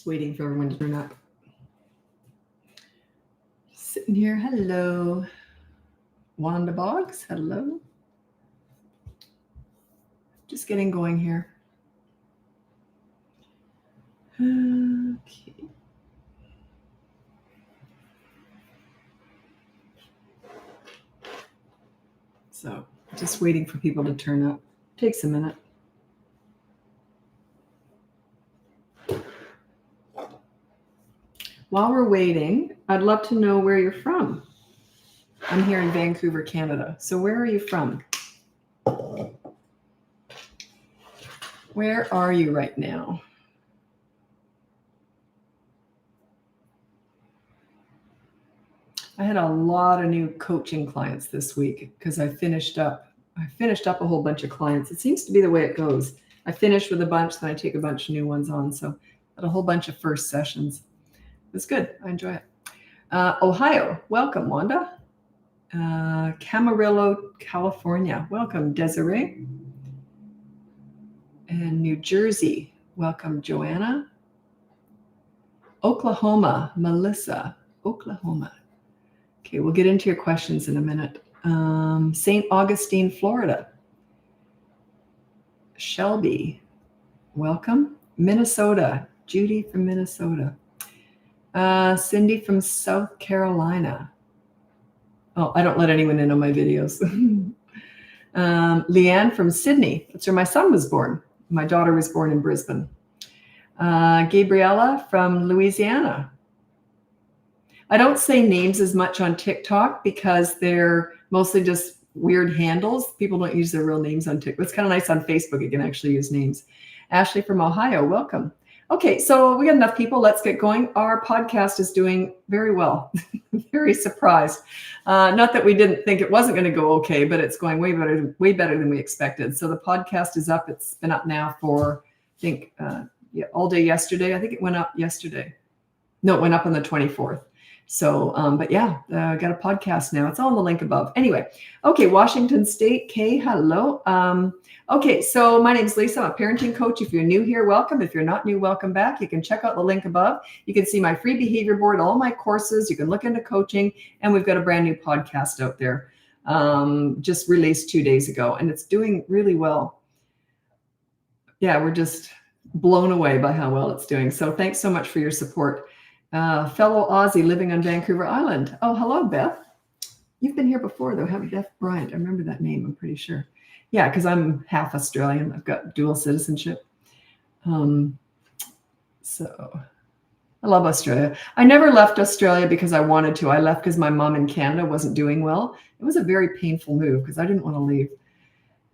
Just waiting for everyone to turn up. Sitting here. Hello. Wanda Boggs. Hello. Just getting going here. Okay. So just waiting for people to turn up. Takes a minute. While we're waiting, I'd love to know where you're from. I'm here in Vancouver, Canada. So where are you from? Where are you right now? I had a lot of new coaching clients this week because I finished up a whole bunch of clients. It seems to be the way it goes. I finish with a bunch, then I take a bunch of new ones on. So I had a whole bunch of first sessions. It's good. I enjoy it. Ohio, welcome, Wanda. Camarillo, California, welcome, Desiree. And New Jersey, welcome, Joanna. Oklahoma, Melissa, Oklahoma. Okay, we'll get into your questions in a minute. St. Augustine, Florida. Shelby, welcome. Minnesota, Judy from Minnesota. Cindy from South Carolina. Oh, I don't let anyone in on my videos. Leanne from Sydney. That's where my son was born. My daughter was born in Brisbane. Gabriella from Louisiana. I don't say names as much on TikTok because they're mostly just weird handles. People don't use their real names on TikTok. It's kind of nice on Facebook. You can actually use names. Ashley from Ohio, welcome. Okay, so we got enough people. Let's get going. Our podcast is doing very well. Very surprised. Not that we didn't think it wasn't going to go okay, but it's going way better than we expected. So the podcast is up. It's been up now for, I think, all day yesterday. I think it went up yesterday. No, it went up on the 24th. So, but yeah, got a podcast now. It's all in the link above. Anyway, okay, Washington State, Kay, hello. Okay, so my name's Lisa. I'm a parenting coach. If you're new here, welcome. If you're not new, welcome back. You can check out the link above. You can see my free behavior board, all my courses. You can look into coaching, and we've got a brand new podcast out there, just released 2 days ago, and it's doing really well. Yeah, we're just blown away by how well it's doing. So thanks so much for your support. Fellow Aussie living on Vancouver Island. Oh, hello, Beth. You've been here before, though, haven't you? Beth Bryant. I remember that name, I'm pretty sure. Yeah, because I'm half Australian. I've got dual citizenship. So I love Australia. I never left Australia because I wanted to. I left because my mom in Canada wasn't doing well. It was a very painful move because I didn't want to leave.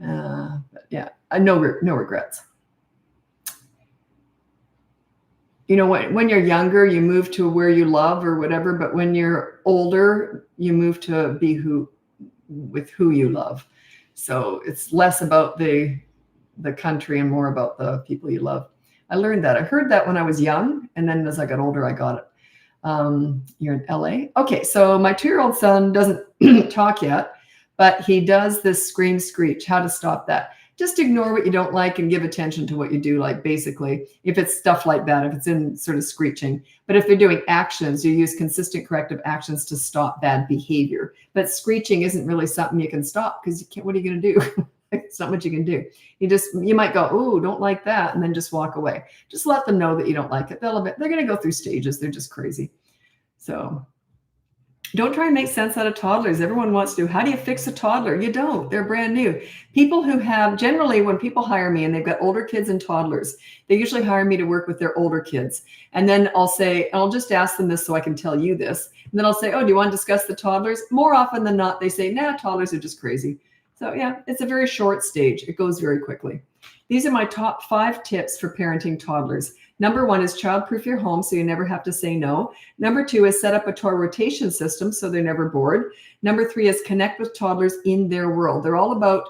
But yeah, no regrets. You know, when you're younger, you move to where you love or whatever. But when you're older, you move to be with who you love. So it's less about the country and more about the people you love. I learned that. I heard that when I was young. And then as I got older, I got it. You're in LA. Okay, so my 2-year-old son doesn't talk yet, but he does this scream screech. How to stop that? Just ignore what you don't like and give attention to what you do like, basically, if it's stuff like that, if it's in sort of screeching. But if they're doing actions, you use consistent corrective actions to stop bad behavior. But screeching isn't really something you can stop because you can't, what are you going to do? It's not what you can do. You might go, oh, don't like that, and then just walk away. Just let them know that you don't like it. They're going to go through stages. They're just crazy. So don't try and make sense out of toddlers. Everyone wants to. How do you fix a toddler? You don't. They're brand new. People who have, generally when people hire me and they've got older kids and toddlers, they usually hire me to work with their older kids. And then I'll just ask them this so I can tell you this. And then I'll say, oh, do you want to discuss the toddlers? More often than not, they say, nah, toddlers are just crazy. So yeah, it's a very short stage. It goes very quickly. These are my top 5 tips for parenting toddlers. Number 1 is childproof your home so you never have to say no. Number 2 is set up a toy rotation system so they're never bored. Number 3 is connect with toddlers in their world. They're all about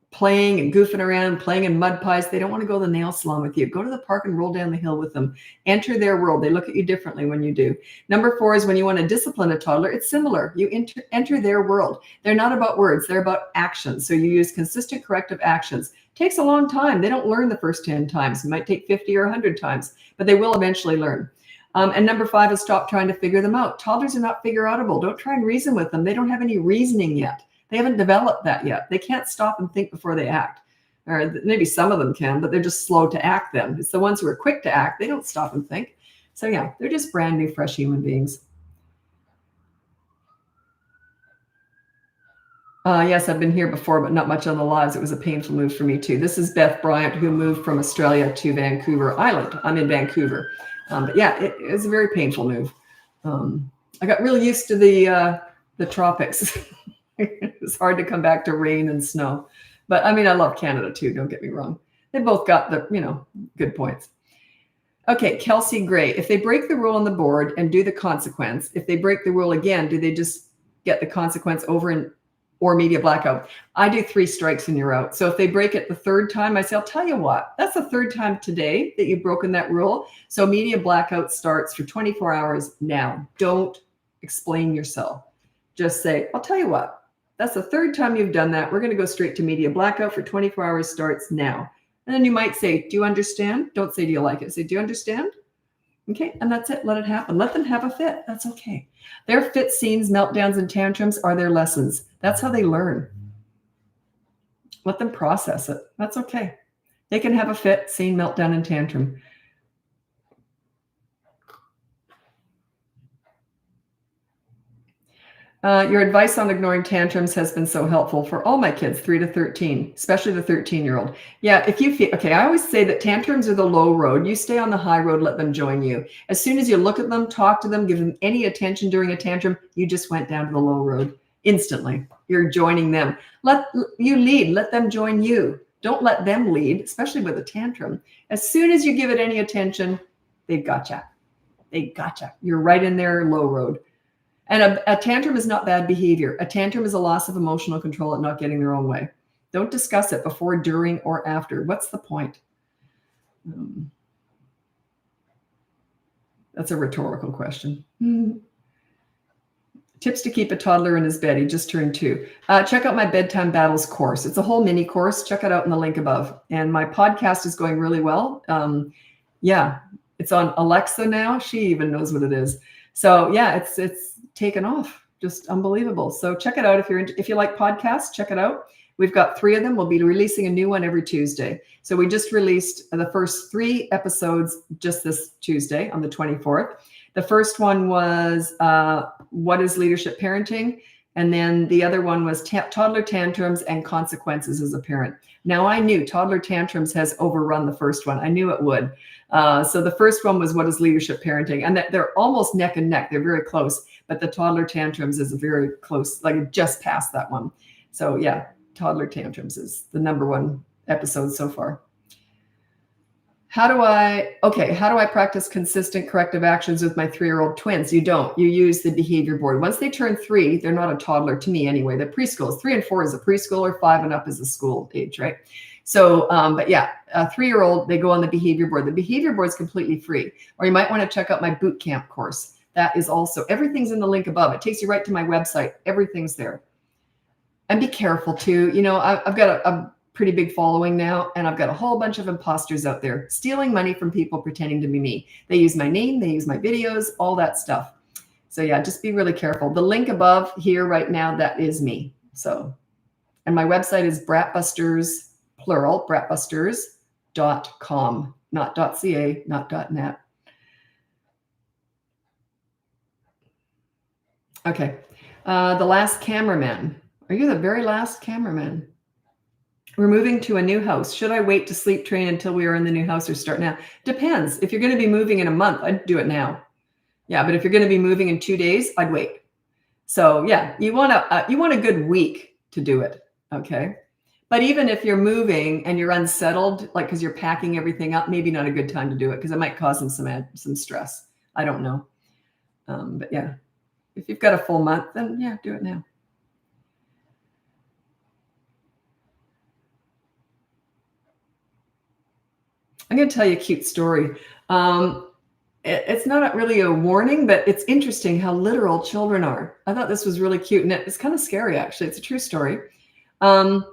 playing and goofing around, playing in mud pies. They don't want to go to the nail salon with you. Go to the park and roll down the hill with them. Enter their world. They look at you differently when you do. Number 4 is when you want to discipline a toddler. It's similar. You enter their world. They're not about words. They're about actions. So you use consistent corrective actions. Takes a long time. They don't learn the first 10 times. It might take 50 or 100 times, but they will eventually learn. And number 5 is stop trying to figure them out. Toddlers are not figure-outable. Don't try and reason with them. They don't have any reasoning yet. They haven't developed that yet. They can't stop and think before they act. Or maybe some of them can, but they're just slow to act then. It's the ones who are quick to act. They don't stop and think. So yeah, they're just brand new, fresh human beings. Yes, I've been here before, but not much on the lives. It was a painful move for me too. This is Beth Bryant, who moved from Australia to Vancouver Island. I'm in Vancouver. But yeah, it was a very painful move. I got real used to the tropics. It's hard to come back to rain and snow. But I mean, I love Canada too, don't get me wrong. They both got the, good points. Okay, Kelsey Gray. If they break the rule on the board and do the consequence, if they break the rule again, do they just get the consequence over or media blackout? I do 3 strikes and you're out. So if they break it the 3rd time, I say, I'll tell you what, that's the 3rd time today that you've broken that rule. So media blackout starts for 24 hours now. Don't explain yourself. Just say, I'll tell you what, that's the 3rd time you've done that. We're going to go straight to media blackout for 24 hours starts now. And then you might say, do you understand? Don't say, do you like it? Say, do you understand? Okay, and that's it. Let it happen. Let them have a fit. That's okay. Their fit scenes, meltdowns, and tantrums are their lessons. That's how they learn. Let them process it. That's okay. They can have a fit, scene, meltdown, and tantrum. Your advice on ignoring tantrums has been so helpful for all my kids, 3 to 13, especially the 13-year-old. Yeah, if you feel, okay, I always say that tantrums are the low road. You stay on the high road, let them join you. As soon as you look at them, talk to them, give them any attention during a tantrum, you just went down to the low road instantly. You're joining them. Let you lead, let them join you. Don't let them lead, especially with a tantrum. As soon as you give it any attention, they've gotcha. They gotcha. You're right in their low road. And a tantrum is not bad behavior. A tantrum is a loss of emotional control at not getting their own way. Don't discuss it before, during, or after. What's the point? That's a rhetorical question. Tips to keep a toddler in his bed. He just turned 2. Check out my Bedtime Battles course. It's a whole mini course. Check it out in the link above. And my podcast is going really well. Yeah, it's on Alexa now. She even knows what it is. So yeah, it's taken off, just unbelievable. So check it out if you like podcasts. Check it out. We've got 3 of them. We'll be releasing a new one every Tuesday. So we just released the first 3 episodes just this Tuesday on the 24th. The first one was what is leadership parenting, and then the other one was toddler tantrums and consequences as a parent. Now I knew toddler tantrums has overrun the first one. I knew it would. So the first one was what is leadership parenting, and that they're almost neck and neck. They're very close, but the toddler tantrums is a very close, like just past that one. So yeah, toddler tantrums is the #1 episode so far. How do I practice consistent corrective actions with my 3-year-old twins? You don't. You use the behavior board. Once they turn 3, they're not a toddler to me anyway. They're preschools. 3 and 4 is a preschooler, 5 and up is a school age, right? So, but yeah, a 3-year-old, they go on the behavior board. The behavior board is completely free. Or you might want to check out my boot camp course. That is also, everything's in the link above. It takes you right to my website. Everything's there. And be careful too. I've got a pretty big following now, and I've got a whole bunch of imposters out there stealing money from people pretending to be me. They use my name, they use my videos, all that stuff. So yeah, just be really careful. The link above here right now, that is me. So, and my website is BratBusters, plural, BratBusters.com, not .ca, not .net. Okay, the last cameraman. Are you the very last cameraman? We're moving to a new house. Should I wait to sleep train until we are in the new house or start now? Depends. If you're going to be moving in a month, I'd do it now. Yeah, but if you're going to be moving in 2 days, I'd wait. So yeah, you want a good week to do it. Okay. But even if you're moving and you're unsettled, like because you're packing everything up, maybe not a good time to do it because it might cause them some stress. I don't know. But yeah, if you've got a full month, then yeah, do it now. I'm going to tell you a cute story. It's not really a warning, but it's interesting how literal children are. I thought this was really cute, and it's kind of scary, actually. It's a true story. And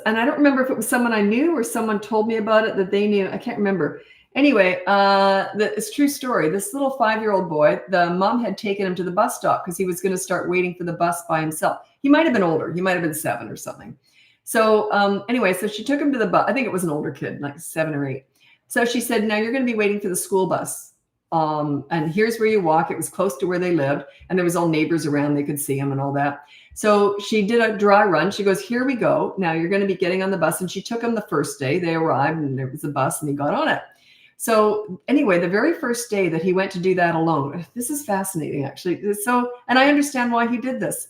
I don't remember if it was someone I knew or someone told me about it that they knew. I can't remember. Anyway, it's a true story. This little 5-year-old boy, the mom had taken him to the bus stop because he was going to start waiting for the bus by himself. He might have been older. He might have been 7 or something. So anyway, so she took him to the bus. I think it was an older kid, like 7 or 8. So she said, now you're going to be waiting for the school bus. And here's where you walk. It was close to where they lived. And there was all neighbors around. They could see him and all that. So she did a dry run. She goes, here we go. Now you're going to be getting on the bus. And she took him the first day. They arrived and there was a bus and he got on it. So anyway, the very first day that he went to do that alone, this is fascinating, actually. So, and I understand why he did this.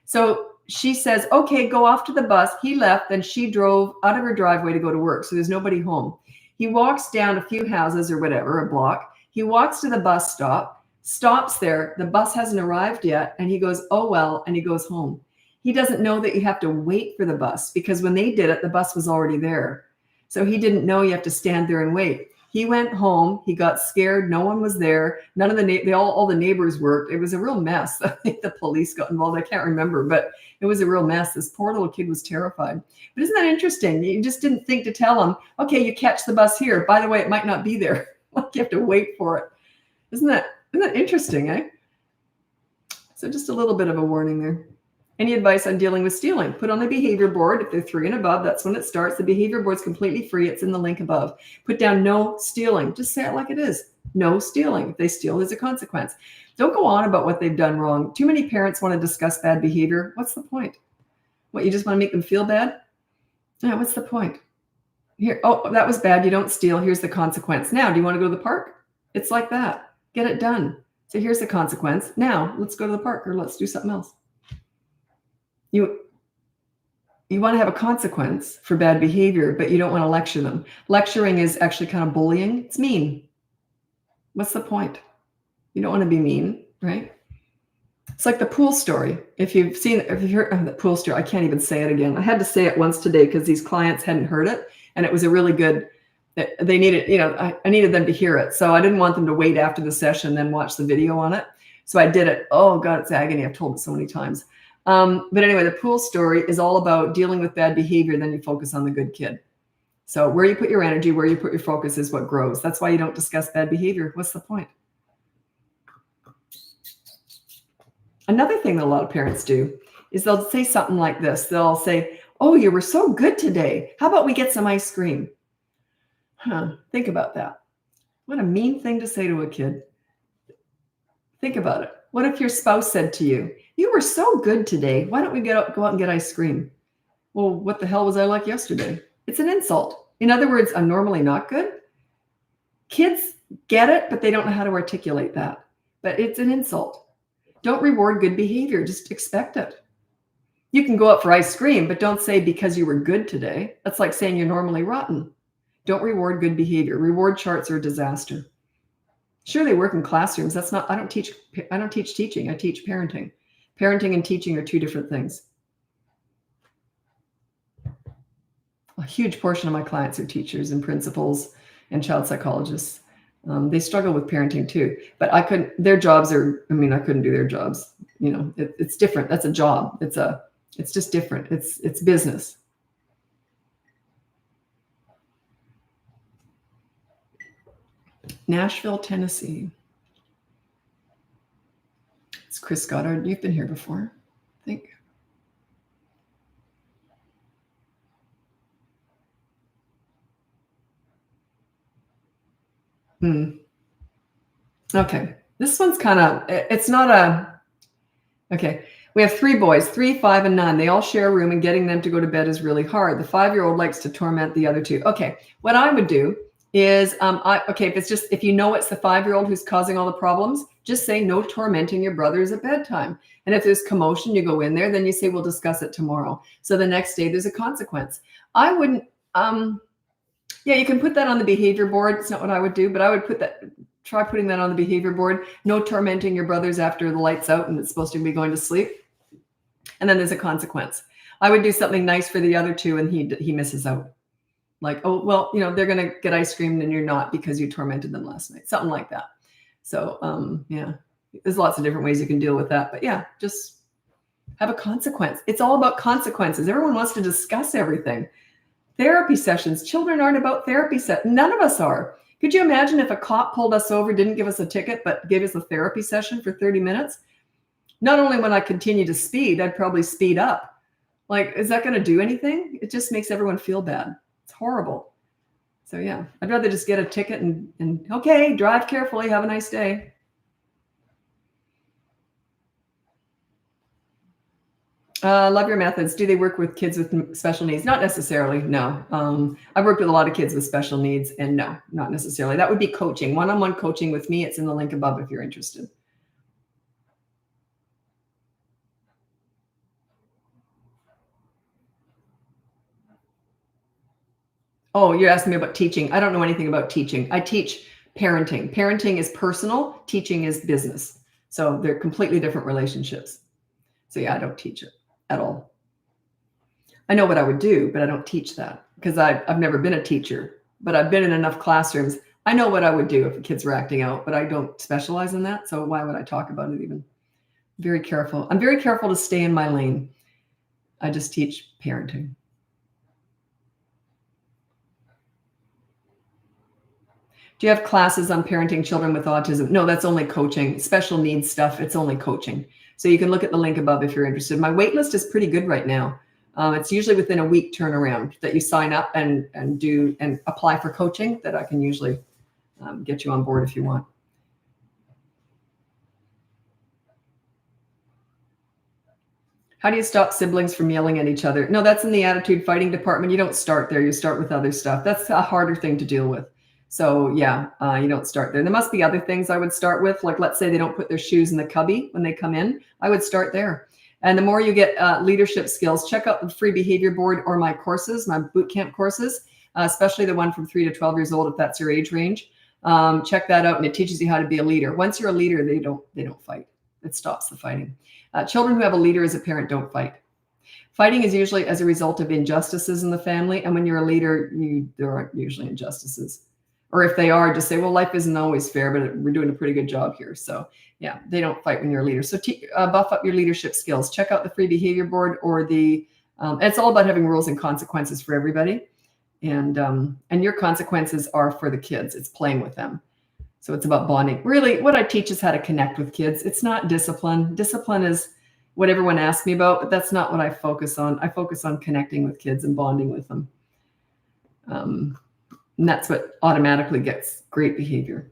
So she says, okay, go off to the bus. He left, then she drove out of her driveway to go to work. So there's nobody home. He walks down a few houses or whatever, a block. He walks to the bus stop, stops there. The bus hasn't arrived yet. And he goes, oh, well, and he goes home. He doesn't know that you have to wait for the bus because when they did it, the bus was already there. So he didn't know you have to stand there and wait. He went home. He got scared. No one was there. None of all the neighbors worked. It was a real mess. I think the police got involved. I can't remember, but it was a real mess. This poor little kid was terrified. But isn't that interesting? You just didn't think to tell him, okay, you catch the bus here. By the way, it might not be there. Like you have to wait for it. Isn't that interesting, eh? So just a little bit of a warning there. Any advice on dealing with stealing? Put on the behavior board. If they're 3 and above, that's when it starts. The behavior board's completely free. It's in the link above. Put down no stealing. Just say it like it is. No stealing. If they steal, there's a consequence. Don't go on about what they've done wrong. Too many parents want to discuss bad behavior. What's the point? What, you just want to make them feel bad? Yeah, what's the point? Here, oh, that was bad. You don't steal. Here's the consequence. Now, do you want to go to the park? It's like that. Get it done. So here's the consequence. Now, let's go to the park or let's do something else. You want to have a consequence for bad behavior, but you don't want to lecture them. Lecturing is actually kind of bullying. It's mean. What's the point? You don't want to be mean, right? It's like the pool story. If you've heard the pool story, I can't even say it again. I had to say it once today because these clients hadn't heard it. And it was a really good, they needed, I needed them to hear it. So I didn't want them to wait after the session, then watch the video on it. So I did it. Oh God, it's agony. I've told it so many times. But anyway, the pool story is all about dealing with bad behavior. Then you focus on the good kid. So where you put your energy, where you put your focus is what grows. That's why you don't discuss bad behavior. What's the point? Another thing that a lot of parents do is they'll say something like this. They'll say, oh, you were so good today. How about we get some ice cream? Think about that. What a mean thing to say to a kid. Think about it. What if your spouse said to you, you were so good today. Why don't we go out and get ice cream? Well, what the hell was I like yesterday? It's an insult. In other words, I'm normally not good. Kids get it, but they don't know how to articulate that. But it's an insult. Don't reward good behavior. Just expect it. You can go out for ice cream, but don't say because you were good today. That's like saying you're normally rotten. Don't reward good behavior. Reward charts are a disaster. Sure, they work in classrooms. That's not, I don't teach teaching. I teach parenting. Parenting and teaching are 2 different things. A huge portion of my clients are teachers and principals and child psychologists. They struggle with parenting too, but I couldn't do their jobs. It's different. That's a job. It's just different. It's business. Nashville, Tennessee. It's Chris Goddard. You've been here before, I think. Okay. This one's okay. We have 3 boys, 3, 5, and 9. They all share a room and getting them to go to bed is really hard. The 5-year-old likes to torment the other 2. Okay. What I would do is, if you know it's the 5-year-old who's causing all the problems, just say no tormenting your brothers at bedtime. And if there's commotion, you go in there, then you say, we'll discuss it tomorrow. So the next day there's a consequence. I wouldn't, you can put that on the behavior board. It's not what I would do, but I would try putting that on the behavior board. No tormenting your brothers after the light's out and it's supposed to be going to sleep. And then there's a consequence. I would do something nice for the other 2 and he misses out. Like, oh, well, they're going to get ice cream and you're not because you tormented them last night. Something like that. So, yeah, there's lots of different ways you can deal with that. But yeah, just have a consequence. It's all about consequences. Everyone wants to discuss everything. Therapy sessions. Children aren't about therapy sessions. None of us are. Could you imagine if a cop pulled us over, didn't give us a ticket, but gave us a therapy session for 30 minutes? Not only when I continue to speed, I'd probably speed up. Like, is that going to do anything? It just makes everyone feel bad. It's horrible. So yeah, I'd rather just get a ticket and okay, drive carefully. Have a nice day. Love your methods. Do they work with kids with special needs? Not necessarily, no. I've worked with a lot of kids with special needs, and no, not necessarily. That would be coaching, one-on-one coaching with me. It's in the link above if you're interested. Oh, you're asking me about teaching. I don't know anything about teaching. I teach parenting. Parenting is personal. Teaching is business. So they're completely different relationships. So yeah, I don't teach it at all. I know what I would do, but I don't teach that because I've never been a teacher, but I've been in enough classrooms. I know what I would do if the kids were acting out, but I don't specialize in that. So why would I talk about it even? Very careful. I'm very careful to stay in my lane. I just teach parenting. Do you have classes on parenting children with autism? No, that's only coaching. Special needs stuff, it's only coaching. So you can look at the link above if you're interested. My wait list is pretty good right now. It's usually within a week turnaround that you sign up and apply for coaching, that I can usually get you on board if you want. How do you stop siblings from yelling at each other? No, that's in the attitude fighting department. You don't start there. You start with other stuff. That's a harder thing to deal with. So yeah, you don't start there. There must be other things I would start with. Like, let's say they don't put their shoes in the cubby when they come in. I would start there. And the more you get leadership skills, check out the free behavior board or my courses, my boot camp courses, especially the one from 3 to 12 years old, if that's your age range. Check that out, and it teaches you how to be a leader. Once you're a leader, they don't fight. It stops the fighting. Children who have a leader as a parent don't fight. Fighting is usually as a result of injustices in the family. And when you're a leader, there aren't usually injustices. Or if they are, just say, well, life isn't always fair, but we're doing a pretty good job here. So yeah, they don't fight when you're a leader. So buff up your leadership skills. Check out the free behavior board or it's all about having rules and consequences for everybody. And your consequences are for the kids. It's playing with them. So it's about bonding. Really, what I teach is how to connect with kids. It's not discipline. Discipline is what everyone asks me about, but that's not what I focus on. I focus on connecting with kids and bonding with them. And that's what automatically gets great behavior.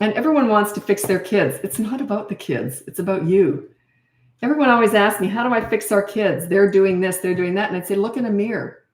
And everyone wants to fix their kids. It's not about the kids. It's about you. Everyone always asks me, how do I fix our kids? They're doing this, they're doing that. And I'd say, look in a mirror.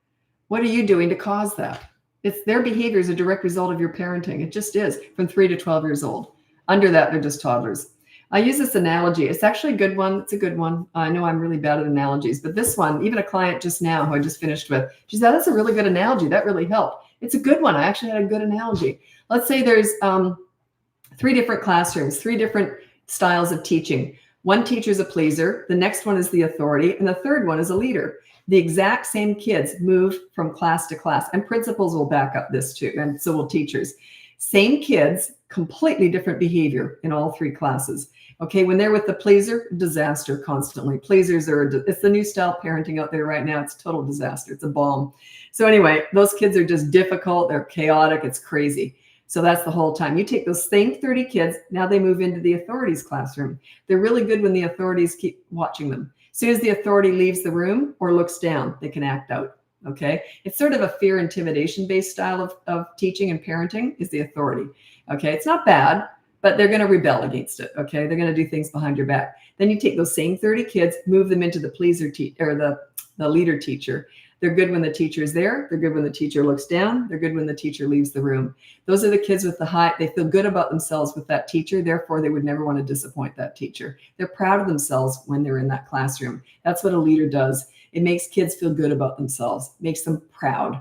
What are you doing to cause that? It's their behavior is a direct result of your parenting. It just is, from 3 to 12 years old. Under that, they're just toddlers. I use this analogy. It's actually a good one. It's a good one. I know I'm really bad at analogies, but this one, even a client just now who I just finished with, she said, that's a really good analogy. That really helped. It's a good one. I actually had a good analogy. Let's say there's 3 different classrooms, 3 different styles of teaching. One teacher is a pleaser. The next one is the authority. And the third one is a leader. The exact same kids move from class to class. And principals will back up this too. And so will teachers. Same kids, completely different behavior in all 3 classes. Okay, when they're with the pleaser, disaster constantly. Pleasers it's the new style parenting out there right now. It's a total disaster. It's a bomb. So anyway, those kids are just difficult. They're chaotic. It's crazy. So that's the whole time. You take those same 30 kids, now they move into the authorities classroom. They're really good when the authorities keep watching them. As soon as the authority leaves the room or looks down, they can act out. Okay, it's sort of a fear intimidation based style of teaching and parenting is the authority. Okay, it's not bad, but they're going to rebel against it. Okay, they're going to do things behind your back. Then you take those same 30 kids, move them into the pleaser or the leader teacher. They're good when the teacher is there. They're good when the teacher looks down. They're good when the teacher leaves the room. Those are the kids with they feel good about themselves with that teacher. Therefore, they would never want to disappoint that teacher. They're proud of themselves when they're in that classroom. That's what a leader does. It makes kids feel good about themselves, makes them proud.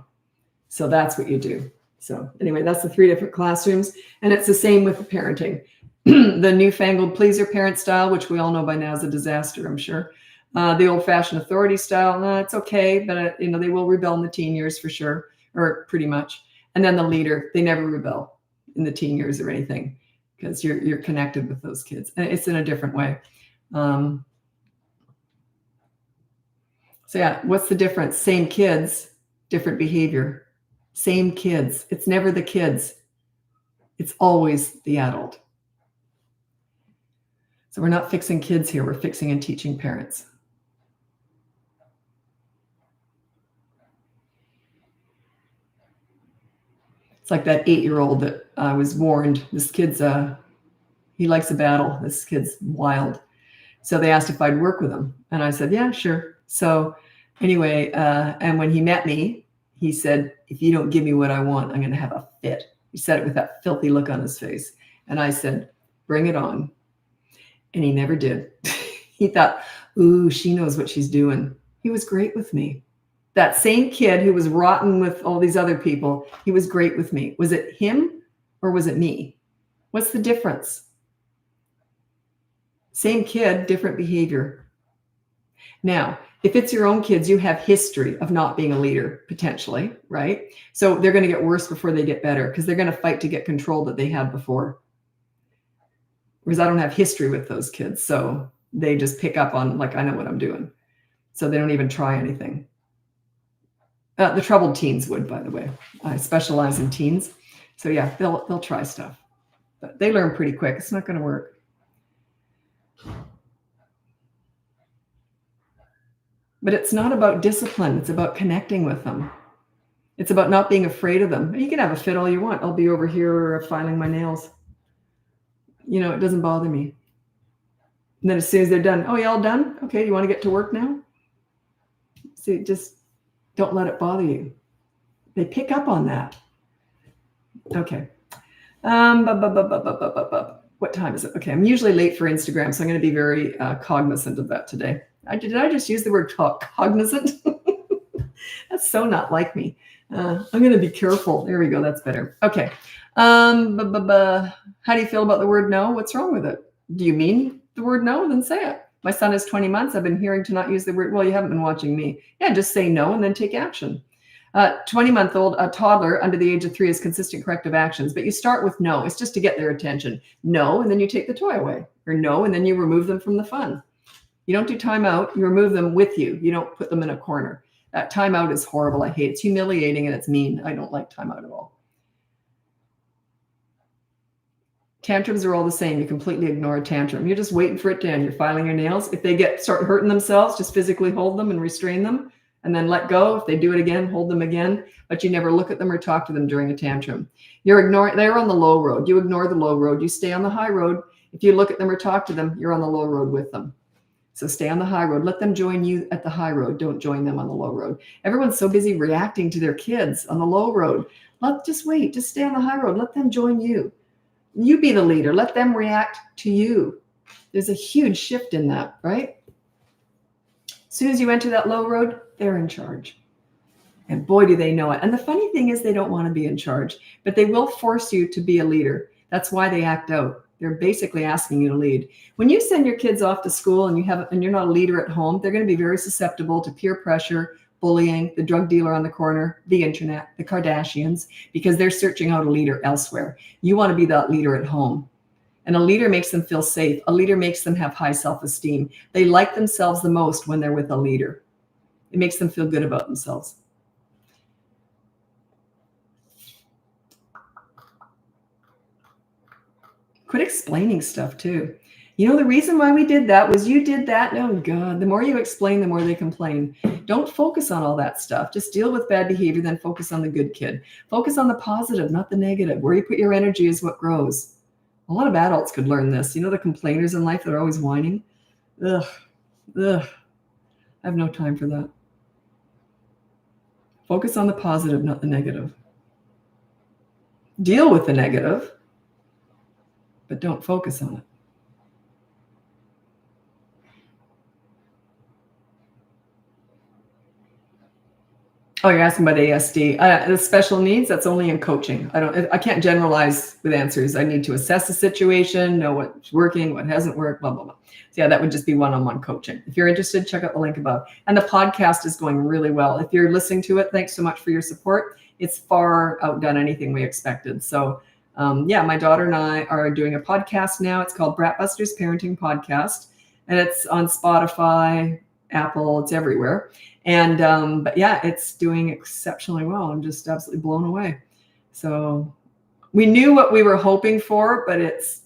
So that's what you do. So anyway, that's the 3 different classrooms. And it's the same with the parenting. The newfangled pleaser parent style, which we all know by now is a disaster, I'm sure. The old-fashioned authority style, no, it's okay, but they will rebel in the teen years for sure, or pretty much. And then the leader, they never rebel in the teen years or anything, because you're connected with those kids. And it's in a different way. So yeah, what's the difference? Same kids, different behavior. Same kids. It's never the kids. It's always the adult. So we're not fixing kids here. We're fixing and teaching parents. It's like that 8-year-old that I was warned. This kid's he likes a battle. This kid's wild. So they asked if I'd work with him. And I said, yeah, sure. So anyway, and when he met me, he said, if you don't give me what I want, I'm going to have a fit. He said it with that filthy look on his face. And I said, bring it on. And he never did. He thought, ooh, she knows what she's doing. He was great with me. That same kid who was rotten with all these other people, he was great with me. Was it him or was it me? What's the difference? Same kid, different behavior. Now, if it's your own kids, you have history of not being a leader, potentially, right? So they're going to get worse before they get better because they're going to fight to get control that they had before. Whereas I don't have history with those kids. So they just pick up on, like, I know what I'm doing. So they don't even try anything. The troubled teens would, by the way. I specialize in teens. So yeah, they'll try stuff. But they learn pretty quick. It's not going to work. But it's not about discipline. It's about connecting with them. It's about not being afraid of them. You can have a fit all you want. I'll be over here filing my nails. It doesn't bother me. And then as soon as they're done, oh, you all done? Okay, you want to get to work now? See, just don't let it bother you. They pick up on that. Okay. What time is it? Okay, I'm usually late for Instagram, so I'm going to be very cognizant of that today. Did I just use the word cognizant? That's so not like me. I'm going to be careful. There we go. That's better. Okay. How do you feel about the word no? What's wrong with it? Do you mean the word no? Then say it. My son is 20 months. I've been hearing to not use the word. Well, you haven't been watching me. Yeah, just say no and then take action. 20-month-old, a toddler under the age of 3 is consistent corrective actions, but you start with no. It's just to get their attention. No, and then you take the toy away. Or no, and then you remove them from the fun. You don't do timeout. You remove them with you. You don't put them in a corner. That timeout is horrible. I hate it. It's humiliating and it's mean. I don't like timeout at all. Tantrums are all the same. You completely ignore a tantrum. You're just waiting for it to end. You're filing your nails. If they start hurting themselves, just physically hold them and restrain them and then let go. If they do it again, hold them again, but you never look at them or talk to them during a tantrum. They're on the low road. You ignore the low road. You stay on the high road. If you look at them or talk to them, you're on the low road with them. So stay on the high road. Let them join you at the high road. Don't join them on the low road. Everyone's so busy reacting to their kids on the low road. Just wait. Just stay on the high road. Let them join you. You be the leader. Let them react to you. There's a huge shift in that, right? As soon as you enter that low road, they're in charge. And boy, do they know it. And the funny thing is they don't want to be in charge, but they will force you to be a leader. That's why they act out. They're basically asking you to lead. When you send your kids off to school and you're not a leader at home, they're going to be very susceptible to peer pressure, bullying, the drug dealer on the corner, the internet, the Kardashians, because they're searching out a leader elsewhere. You want to be that leader at home. And a leader makes them feel safe. A leader makes them have high self-esteem. They like themselves the most when they're with a leader. It makes them feel good about themselves. Quit explaining stuff too. The reason why we did that was you did that. Oh God, the more you explain, the more they complain. Don't focus on all that stuff. Just deal with bad behavior, then focus on the good kid. Focus on the positive, not the negative. Where you put your energy is what grows. A lot of adults could learn this. The complainers in life that are always whining. Ugh. I have no time for that. Focus on the positive, not the negative. Deal with the negative, but don't focus on it. Oh, you're asking about ASD. The special needs, that's only in coaching. I can't generalize with answers. I need to assess the situation, know what's working, what hasn't worked, blah, blah, blah. So yeah, that would just be one-on-one coaching. If you're interested, check out the link above. And the podcast is going really well. If you're listening to it, thanks so much for your support. It's far outdone anything we expected. So yeah, my daughter and I are doing a podcast now. It's called BratBusters Parenting Podcast. And it's on Spotify, Apple, it's everywhere. And but yeah, it's doing exceptionally well. I'm just absolutely blown away. So we knew what we were hoping for, but it's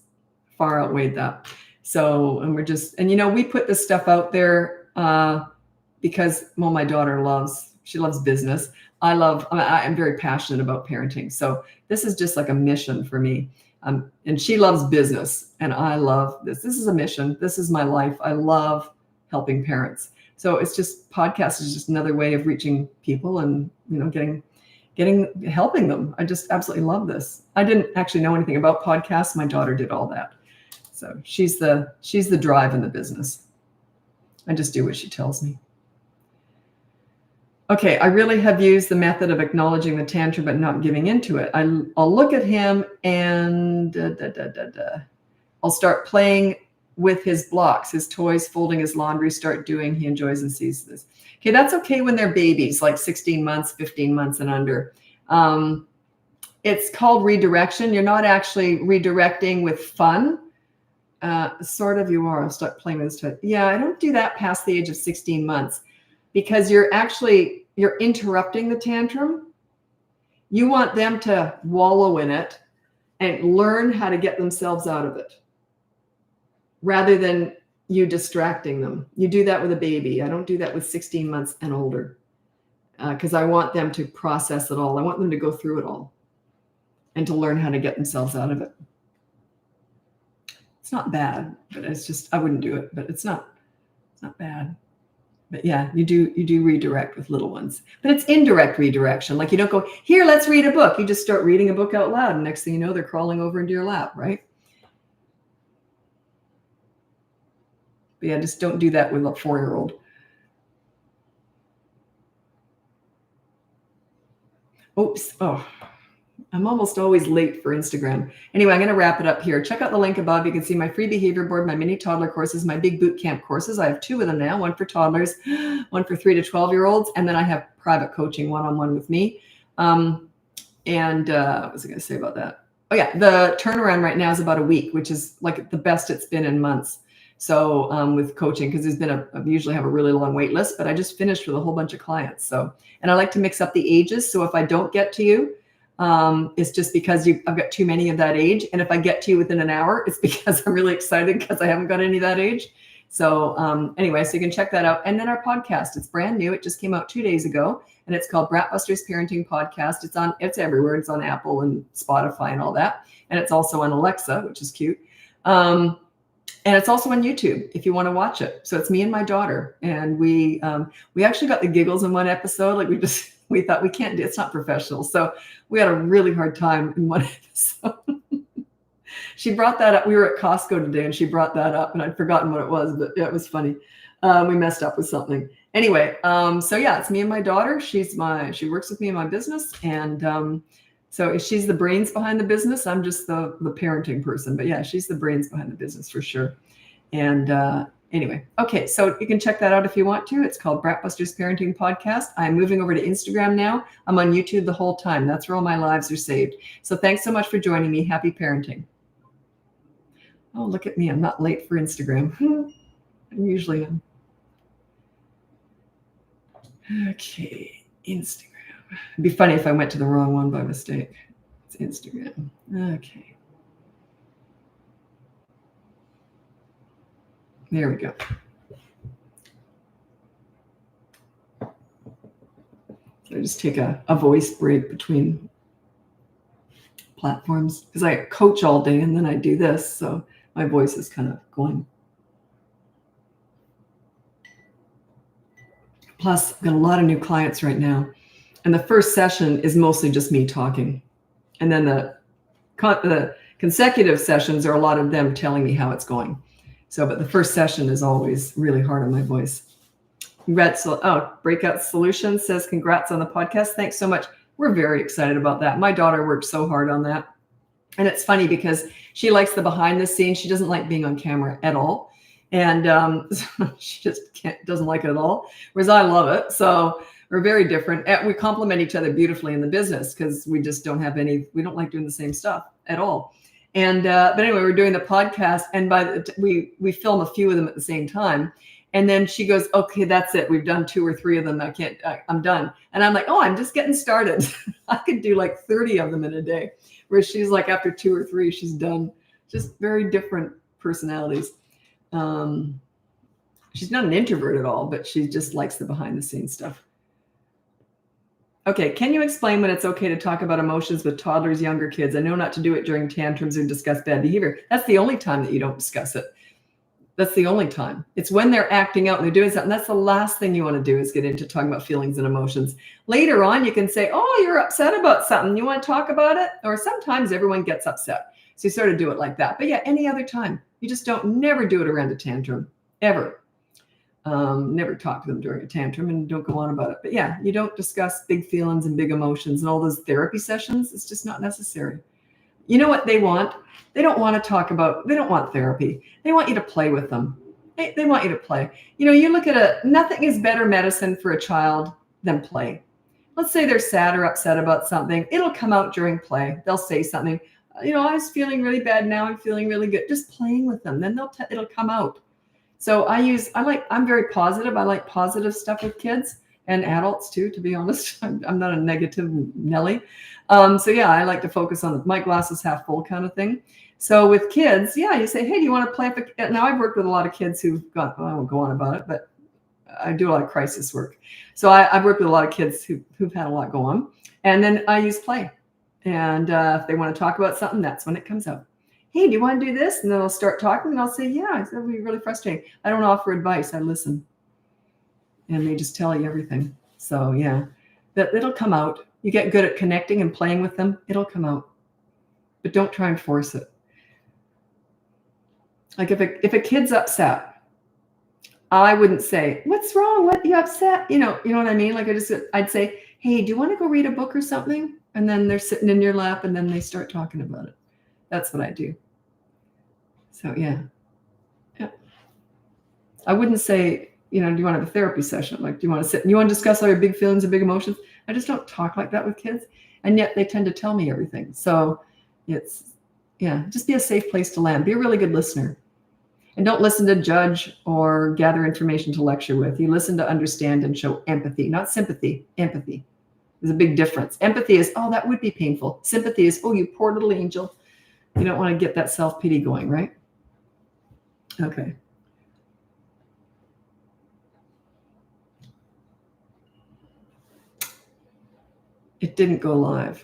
far outweighed that. So, and we're just, and you know, we put this stuff out there because, well, my daughter she loves business. I'm very passionate about parenting. So this is just like a mission for me. And she loves business and I love this. This is a mission. This is my life. I love helping parents. So it's just, podcast is just another way of reaching people and, you know, helping them. I just absolutely love this. I didn't actually know anything about podcasts. My daughter did all that. So she's the drive in the business. I just do what she tells me. Okay, I really have used the method of acknowledging the tantrum but not giving into it. I'll look at him and I'll start playing with his blocks, his toys, folding his laundry, start doing, he enjoys and sees this. Okay, that's okay when they're babies, like 16 months, 15 months and under. It's called redirection. You're not actually redirecting with fun. Sort of you are. I'll start playing with this toy. Yeah, I don't do that past the age of 16 months because you're interrupting the tantrum. You want them to wallow in it and learn how to get themselves out of it, rather than you distracting them. You do that with a baby. I don't do that with 16 months and older because I want them to process it all. I want them to go through it all and to learn how to get themselves out of it. It's not bad, but it's just, I wouldn't do it, but it's not bad. But yeah, you do redirect with little ones, but it's indirect redirection. Like you don't go, here, let's read a book. You just start reading a book out loud. And next thing you know, they're crawling over into your lap, right? But yeah, just don't do that with a 4-year-old. Oops. Oh, I'm almost always late for Instagram. Anyway, I'm going to wrap it up here. Check out the link above. You can see my free behavior board, my mini toddler courses, my big boot camp courses. I have 2 of them now, one for toddlers, one for 3 to 12-year-olds. And then I have private coaching one-on-one with me. What was I going to say about that? Oh yeah, the turnaround right now is about a week, which is like the best it's been in months. So with coaching, because I usually have a really long wait list, but I just finished with a whole bunch of clients. So, and I like to mix up the ages. So if I don't get to you, it's just because I've got too many of that age. And if I get to you within an hour, it's because I'm really excited because I haven't got any of that age. So anyway, so you can check that out. And then our podcast, it's brand new. It just came out 2 days ago and it's called BratBusters Parenting Podcast. It's everywhere. It's on Apple and Spotify and all that. And it's also on Alexa, which is cute. And it's also on YouTube if you want to watch it. So it's me and my daughter. And we actually got the giggles in one episode. Like we thought we can't do it's not professional. So we had a really hard time in one episode. She brought that up. We were at Costco today and she brought that up and I'd forgotten what it was, but yeah, it was funny. We messed up with something. Anyway, so yeah, it's me and my daughter. She works with me in my business. And so she's the brains behind the business. I'm just the parenting person, but yeah, she's the brains behind the business for sure. And anyway, okay, so you can check that out if you want to. It's called BratBusters Parenting Podcast. I'm moving over to Instagram now. I'm on YouTube the whole time. That's where all my lives are saved. So thanks so much for joining me. Happy parenting. Oh, look at me. I'm not late for Instagram. I usually am. Okay, Instagram. It'd be funny if I went to the wrong one by mistake. It's Instagram. Okay. There we go. So I just take a voice break between platforms because I coach all day and then I do this. So my voice is kind of going. Plus, I've got a lot of new clients right now. And the first session is mostly just me talking. And then the consecutive sessions are a lot of them telling me how it's going. So, but the first session is always really hard on my voice. Breakout Solutions says, congrats on the podcast. Thanks so much. We're very excited about that. My daughter worked so hard on that. And it's funny because she likes the behind the scenes. She doesn't like being on camera at all. And she just doesn't like it at all, whereas I love it. So we're very different. And we complement each other beautifully in the business because we just don't we don't like doing the same stuff at all. And but anyway, we're doing the podcast, and we film a few of them at the same time. And then she goes, okay, that's it. We've done 2 or 3 of them. I'm done. And I'm like, oh, I'm just getting started. I could do like 30 of them in a day. Where she's like, after 2 or 3, she's done. Just very different personalities. She's not an introvert at all, but she just likes the behind the scenes stuff. Okay, can you explain when it's okay to talk about emotions with toddlers, younger kids? I know not to do it during tantrums or discuss bad behavior. That's the only time that you don't discuss it. That's the only time. It's when they're acting out and they're doing something. That's the last thing you want to do is get into talking about feelings and emotions. Later on, you can say, oh, you're upset about something. You want to talk about it? Or sometimes everyone gets upset. So you sort of do it like that. But yeah, any other time. You just never do it around a tantrum, ever. Never talk to them during a tantrum and don't go on about it. But yeah, you don't discuss big feelings and big emotions and all those therapy sessions. It's just not necessary. You know what they want? They don't want to talk about, they don't want therapy. They want you to play with them. They want you to play. You know, you look at nothing is better medicine for a child than play. Let's say they're sad or upset about something. It'll come out during play. They'll say something, you know, I was feeling really bad. Now I'm feeling really good. Just playing with them. Then it'll come out. So I'm very positive. I like positive stuff with kids and adults too, to be honest. I'm not a negative Nelly. So yeah, I like to focus on my glass is half full kind of thing. So with kids, yeah, you say, hey, do you want to play? Now I've worked with a lot of kids I won't go on about it, but I do a lot of crisis work. So I've worked with a lot of kids who've had a lot go on. And then I use play. And if they want to talk about something, that's when it comes out. Hey, do you want to do this? And then they'll start talking and I'll say, yeah, it'll be really frustrating. I don't offer advice. I listen. And they just tell you everything. So yeah, it'll come out. You get good at connecting and playing with them, it'll come out. But don't try and force it. Like if a kid's upset, I wouldn't say, what's wrong? What, you upset? You know what I mean? Like I'd say, hey, do you want to go read a book or something? And then they're sitting in your lap and then they start talking about it. That's what I do. So yeah. I wouldn't say, do you want to have a therapy session? Like, do you want to sit, you want to discuss all your big feelings and big emotions? I just don't talk like that with kids. And yet they tend to tell me everything. So just be a safe place to land. Be a really good listener. And don't listen to judge or gather information to lecture with. You listen to understand and show empathy, not sympathy, empathy. There's a big difference. Empathy is, oh, that would be painful. Sympathy is, oh, you poor little angel. You don't want to get that self-pity going, right? Okay. It didn't go live.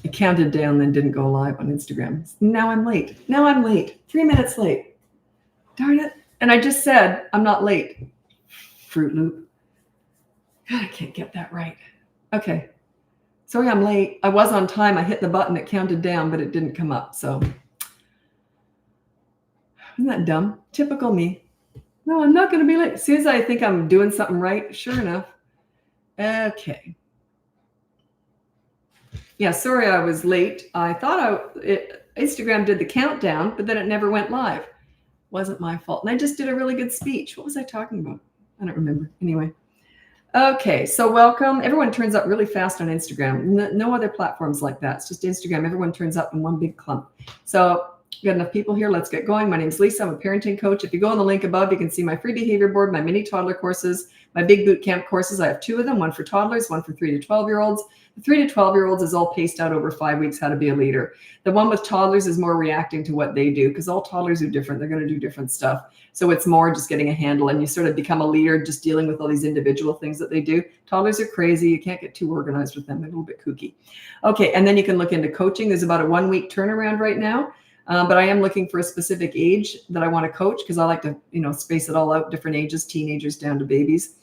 It counted down, then didn't go live on Instagram. Now I'm late. 3 minutes late. Darn it. And I just said, I'm not late. Fruit Loop. God, I can't get that right. Okay. Sorry, I'm late. I was on time. I hit the button. It counted down, but it didn't come up. So isn't that dumb? Typical me. No, I'm not going to be late. As soon as I think I'm doing something right, sure enough. Okay. Yeah, sorry I was late. I thought Instagram did the countdown, but then it never went live. Wasn't my fault. And I just did a really good speech. What was I talking about? I don't remember. Anyway. Okay, so welcome. Everyone turns up really fast on Instagram. No other platforms like that. It's just Instagram. Everyone turns up in one big clump. So we got enough people here. Let's get going. My name's Lisa. I'm a parenting coach. If you go on the link above, you can see my free behavior board, my mini toddler courses, my big boot camp courses. I have 2 of them, one for toddlers, one for 3 to 12-year-olds. The 3 to 12-year-olds is all paced out over 5 weeks, how to be a leader. The one with toddlers is more reacting to what they do because all toddlers are different. They're going to do different stuff. So it's more just getting a handle and you sort of become a leader just dealing with all these individual things that they do. Toddlers are crazy. You can't get too organized with them. They're a little bit kooky. Okay, and then you can look into coaching. There's about a 1-week turnaround right now. But I am looking for a specific age that I want to coach because I like to, space it all out, different ages, teenagers down to babies.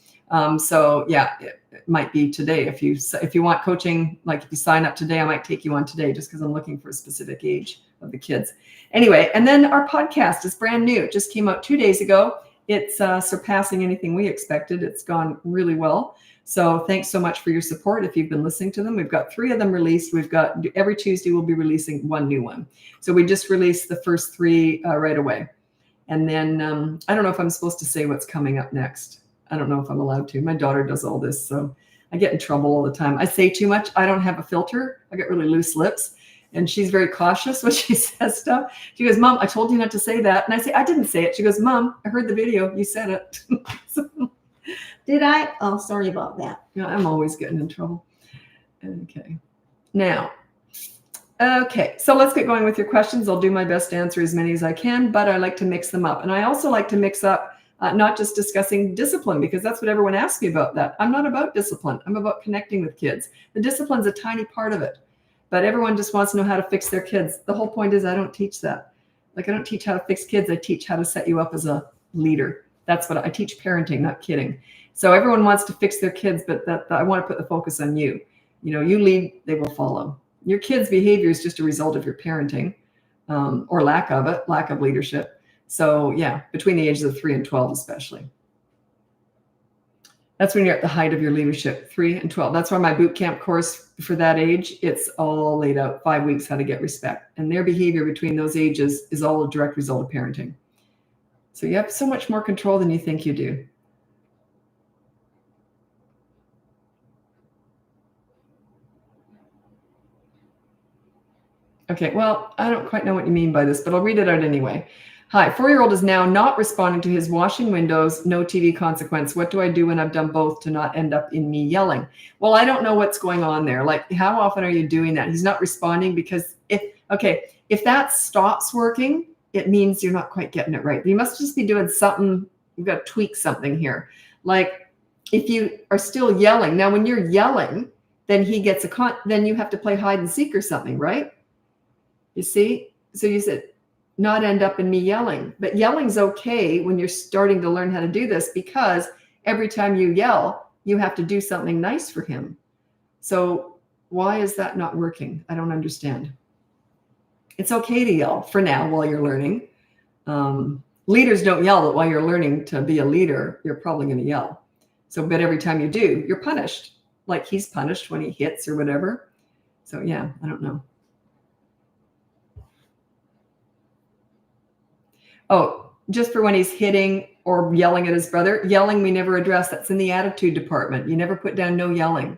So yeah, it might be today. If you want coaching, like if you sign up today, I might take you on today just because I'm looking for a specific age of the kids. Anyway, and then our podcast is brand new. It just came out 2 days ago. It's surpassing anything we expected. It's gone really well. So thanks so much for your support. If you've been listening to them, we've got 3 of them released. We've got every Tuesday, we'll be releasing 1 new one. So we just released the first 3 right away. And then I don't know if I'm supposed to say what's coming up next. I don't know if I'm allowed to. My daughter does all this, so I get in trouble all the time. I say too much. I don't have a filter. I get really loose lips. And she's very cautious when she says stuff. She goes, Mom, I told you not to say that. And I say, I didn't say it. She goes, Mom, I heard the video. You said it. So, Did I? Oh, sorry about that. I'm always getting in trouble. Okay. Now, okay. So let's get going with your questions. I'll do my best to answer as many as I can, but I like to mix them up. And I also like to mix up not just discussing discipline, because that's what everyone asks me about that. I'm not about discipline. I'm about connecting with kids. The discipline's a tiny part of it. But everyone just wants to know how to fix their kids. The whole point is I don't teach that. Like I don't teach how to fix kids. I teach how to set you up as a leader. That's what I teach, parenting, not kidding. So everyone wants to fix their kids, but I want to put the focus on you. You lead, they will follow. Your kids' behavior is just a result of your parenting or lack of it, lack of leadership. So yeah, between the ages of 3 and 12 especially. That's when you're at the height of your leadership, 3 and 12. That's why my boot camp course for that age, it's all laid out, 5 weeks, how to get respect. And their behavior between those ages is all a direct result of parenting. So you have so much more control than you think you do. Okay, well, I don't quite know what you mean by this, but I'll read it out anyway. Hi, 4-year-old is now not responding to his washing windows, no TV consequence. What do I do when I've done both to not end up in me yelling? Well, I don't know what's going on there. Like, how often are you doing that? He's not responding because if that stops working, it means you're not quite getting it right. You must just be doing something. You've got to tweak something here. Like if you are still yelling, now when you're yelling, then he gets then you have to play hide and seek or something, right? You see? So you said, not end up in me yelling. But yelling's okay when you're starting to learn how to do this, because every time you yell, you have to do something nice for him. So why is that not working? I don't understand. It's okay to yell for now while you're learning. Leaders don't yell, but while you're learning to be a leader, you're probably going to yell. So, but every time you do, you're punished. Like he's punished when he hits or whatever. So yeah, I don't know. Oh, just for when he's hitting or yelling at his brother. Yelling we never address. That's in the attitude department. You never put down no yelling.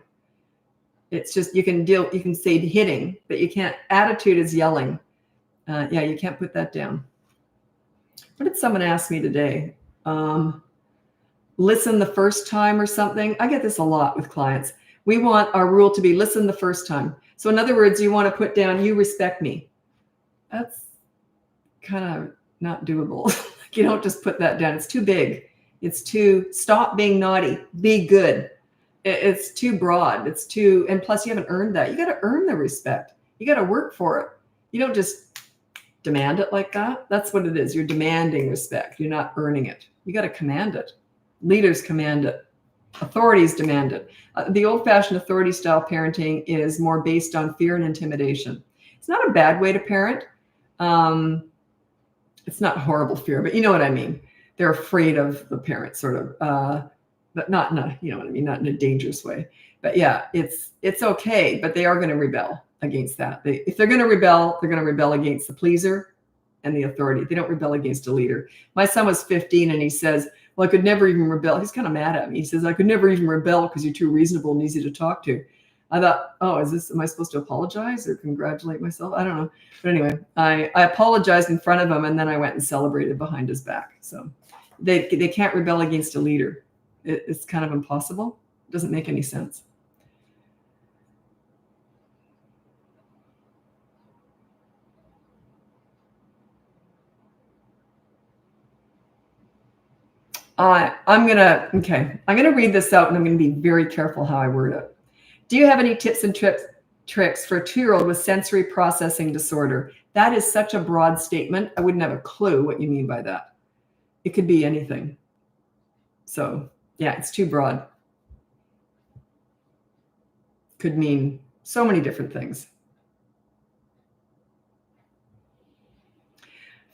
It's just you can say hitting, but you can't. Attitude is yelling. Yeah, you can't put that down. What did someone ask me today? Listen the first time or something. I get this a lot with clients. We want our rule to be listen the first time. So in other words, you want to put down, you respect me. That's kind of not doable. You don't just put that down. It's too big. It's too, stop being naughty, be good. It's too broad. It's too, and plus you haven't earned that. You got to earn the respect. You got to work for it. You don't just demand it like that. That's what it is. You're demanding respect. You're not earning it. You got to command it. Leaders command it. Authorities demand it. The old-fashioned authority style parenting is more based on fear and intimidation. It's not a bad way to parent. It's not horrible fear, but you know what I mean. They're afraid of the parent, sort of, but not in a, you know what I mean, not in a dangerous way. But yeah, it's okay, but they are going to rebel against that. If they're going to rebel, they're going to rebel against the pleaser and the authority. They don't rebel against a leader. My son was 15 and he says, well, I could never even rebel. He's kind of mad at me. He says, I could never even rebel because you're too reasonable and easy to talk to. I thought, oh, am I supposed to apologize or congratulate myself? I don't know. But anyway, I apologized in front of him and then I went and celebrated behind his back. So they can't rebel against a leader. It's kind of impossible. It doesn't make any sense. I'm going to read this out and I'm going to be very careful how I word it. Do you have any tips and tricks for a 2-year-old with sensory processing disorder? That is such a broad statement. I wouldn't have a clue what you mean by that. It could be anything. So Yeah, it's too broad. Could mean so many different things.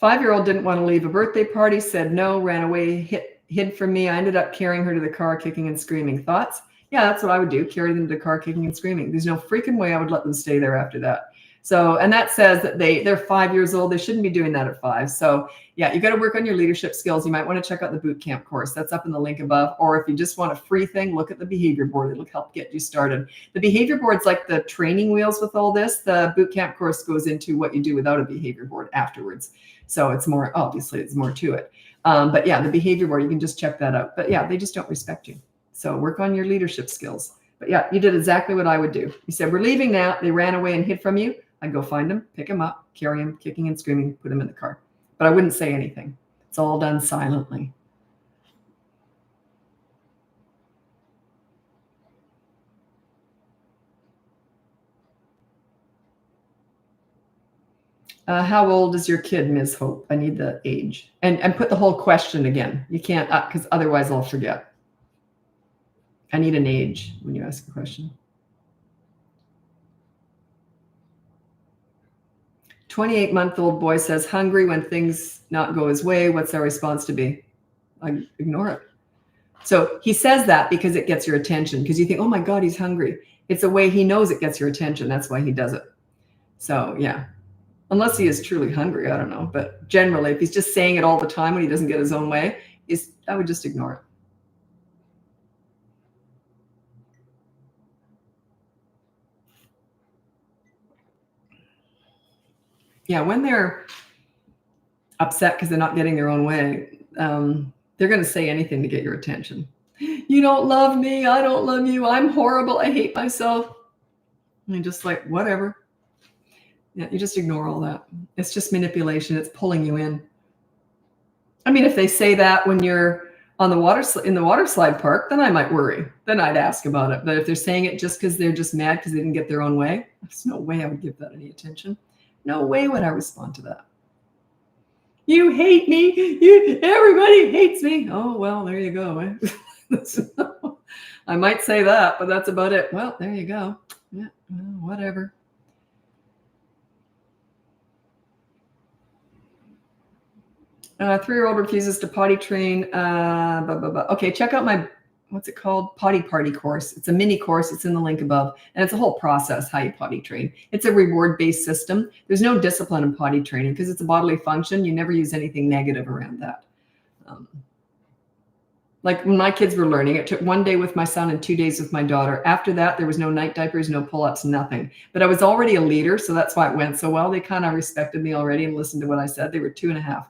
5-year-old didn't want to leave a birthday party, said no, ran away, hid from me. I ended up carrying her to the car, kicking and screaming. Thoughts? Yeah, that's what I would do. Carry them to the car, kicking and screaming. There's no freaking way I would let them stay there after that. So, and that says that they're 5 years old. They shouldn't be doing that at 5. So yeah, you got to work on your leadership skills. You might want to check out the boot camp course. That's up in the link above. Or if you just want a free thing, look at the behavior board. It'll help get you started. The behavior board's like the training wheels with all this. The boot camp course goes into what you do without a behavior board afterwards. So it's more, obviously it's more to it. But yeah, the behavior board, you can just check that out. But yeah, they just don't respect you. So work on your leadership skills. But yeah, you did exactly what I would do. You said, we're leaving now. They ran away and hid from you. I'd go find them, pick them up, carry them, kicking and screaming, put them in the car. But I wouldn't say anything. It's all done silently. How old is your kid, Ms. Hope? I need the age. And put the whole question again. You can't, because otherwise I'll forget. I need an age when you ask a question. 28-month-old boy says, hungry when things not go his way. What's our response to be? I ignore it. So he says that because it gets your attention, because you think, oh my God, he's hungry. It's a way he knows it gets your attention. That's why he does it. So yeah, unless he is truly hungry, I don't know. But generally, if he's just saying it all the time when he doesn't get his own way, I would just ignore it. Yeah, when they're upset because they're not getting their own way, they're going to say anything to get your attention. You don't love me. I don't love you. I'm horrible. I hate myself. And just like, whatever. Yeah, you just ignore all that. It's just manipulation. It's pulling you in. I mean, if they say that when you're on the in the water slide park, then I might worry. Then I'd ask about it. But if they're saying it just because they're just mad because they didn't get their own way, there's no way I would give that any attention. No way would I respond to that. You hate me. Everybody hates me. Oh, well, there you go. I might say that, but that's about it. Well, there you go. Yeah, whatever. A 3-year-old refuses to potty train. Okay, check out my, what's it called? Potty Party course. It's a mini course. It's in the link above. And it's a whole process, how you potty train. It's a reward-based system. There's no discipline in potty training because it's a bodily function. You never use anything negative around that. Like when my kids were learning, it took 1 day with my son and 2 days with my daughter. After that, there was no night diapers, no pull-ups, nothing. But I was already a leader, so that's why it went so well. They kind of respected me already and listened to what I said. They were 2.5.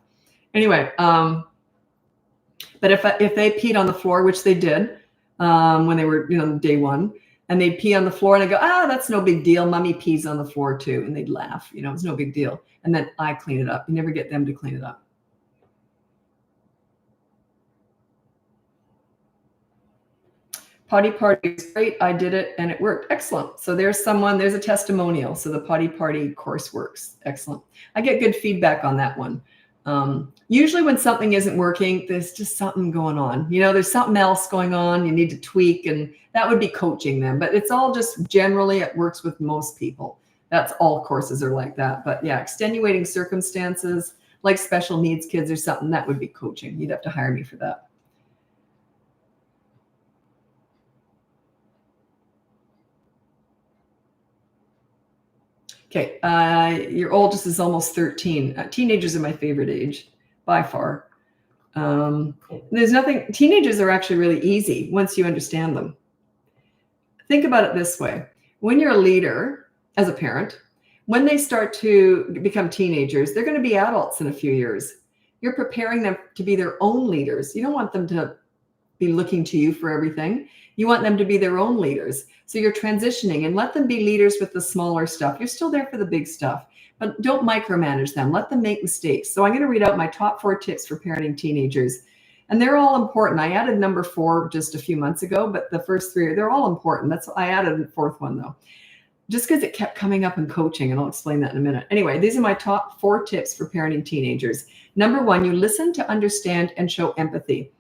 Anyway, but if they peed on the floor, which they did when they were, day 1, and they'd pee on the floor and I go, that's no big deal. Mommy pees on the floor too. And they'd laugh, it's no big deal. And then I clean it up. You never get them to clean it up. Potty party is great. I did it and it worked. Excellent. So there's a testimonial. So the potty party course works. Excellent. I get good feedback on that one. Usually when something isn't working, there's just something going on. There's something else going on. You need to tweak, and that would be coaching them. But it's all just generally, it works with most people. That's all courses are like that. But yeah, extenuating circumstances like special needs kids or something, that would be coaching. You'd have to hire me for that. Okay, your oldest is almost 13. Teenagers are my favorite age, by far. Teenagers are actually really easy once you understand them. Think about it this way. When you're a leader, as a parent, when they start to become teenagers, they're going to be adults in a few years. You're preparing them to be their own leaders. You don't want them to be looking to you for everything. You want them to be their own leaders. So you're transitioning, and let them be leaders with the smaller stuff. You're still there for the big stuff, but don't micromanage them. Let them make mistakes. So I'm going to read out my top 4 tips for parenting teenagers. And they're all important. I added number 4 just a few months ago, but the first 3, they're all important. I added a 4th one though, just because it kept coming up in coaching, and I'll explain that in a minute. Anyway, these are my top 4 tips for parenting teenagers. Number 1, you listen to understand and show empathy.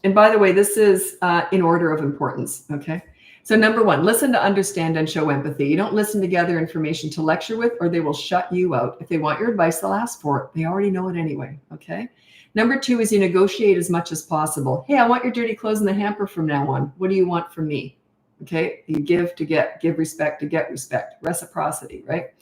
And by the way, this is in order of importance, okay? So number 1, listen to understand and show empathy. You don't listen to gather information to lecture with, or they will shut you out. If they want your advice, they'll ask for it. They already know it anyway, okay? Number 2 is you negotiate as much as possible. Hey, I want your dirty clothes in the hamper from now on. What do you want from me? Okay, you give to get, give respect to get respect, reciprocity, right?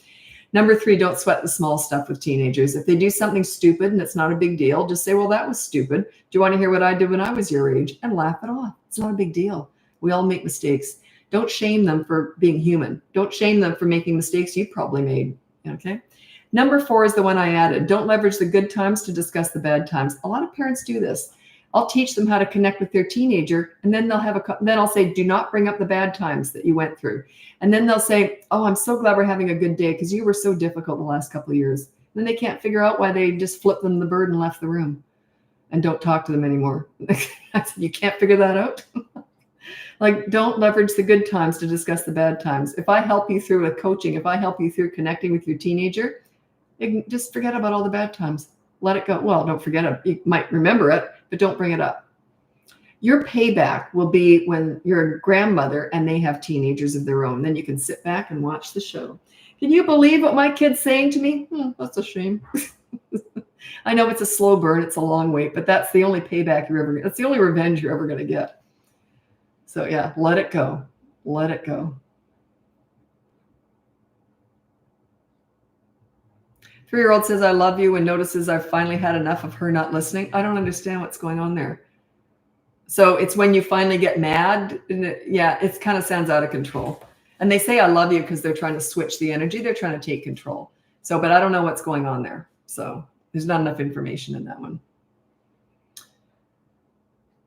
Number 3, don't sweat the small stuff with teenagers. If they do something stupid and it's not a big deal, just say, well, that was stupid. Do you want to hear what I did when I was your age? And laugh it off. It's not a big deal. We all make mistakes. Don't shame them for being human. Don't shame them for making mistakes you probably made, okay? Number 4 is the one I added. Don't leverage the good times to discuss the bad times. A lot of parents do this. I'll teach them how to connect with their teenager, and then then I'll say, do not bring up the bad times that you went through. And then they'll say, oh, I'm so glad we're having a good day because you were so difficult the last couple of years. And then they can't figure out why they just flipped them the bird and left the room and don't talk to them anymore. I said, you can't figure that out? Like, don't leverage the good times to discuss the bad times. If I help you through with coaching, if I help you through connecting with your teenager, just forget about all the bad times. Let it go. Well, don't forget it. You might remember it, but don't bring it up. Your payback will be when you're a grandmother and they have teenagers of their own. Then you can sit back and watch the show. Can you believe what my kid's saying to me? That's a shame. I know it's a slow burn. It's a long wait, but that's the only payback that's the only revenge you're ever going to get. So yeah, let it go. Let it go. 3-year-old says, I love you, and notices I've finally had enough of her not listening. I don't understand what's going on there. So it's when you finally get mad. And it kind of sounds out of control. And they say, I love you because they're trying to switch the energy. They're trying to take control. So, but I don't know what's going on there. So there's not enough information in that one.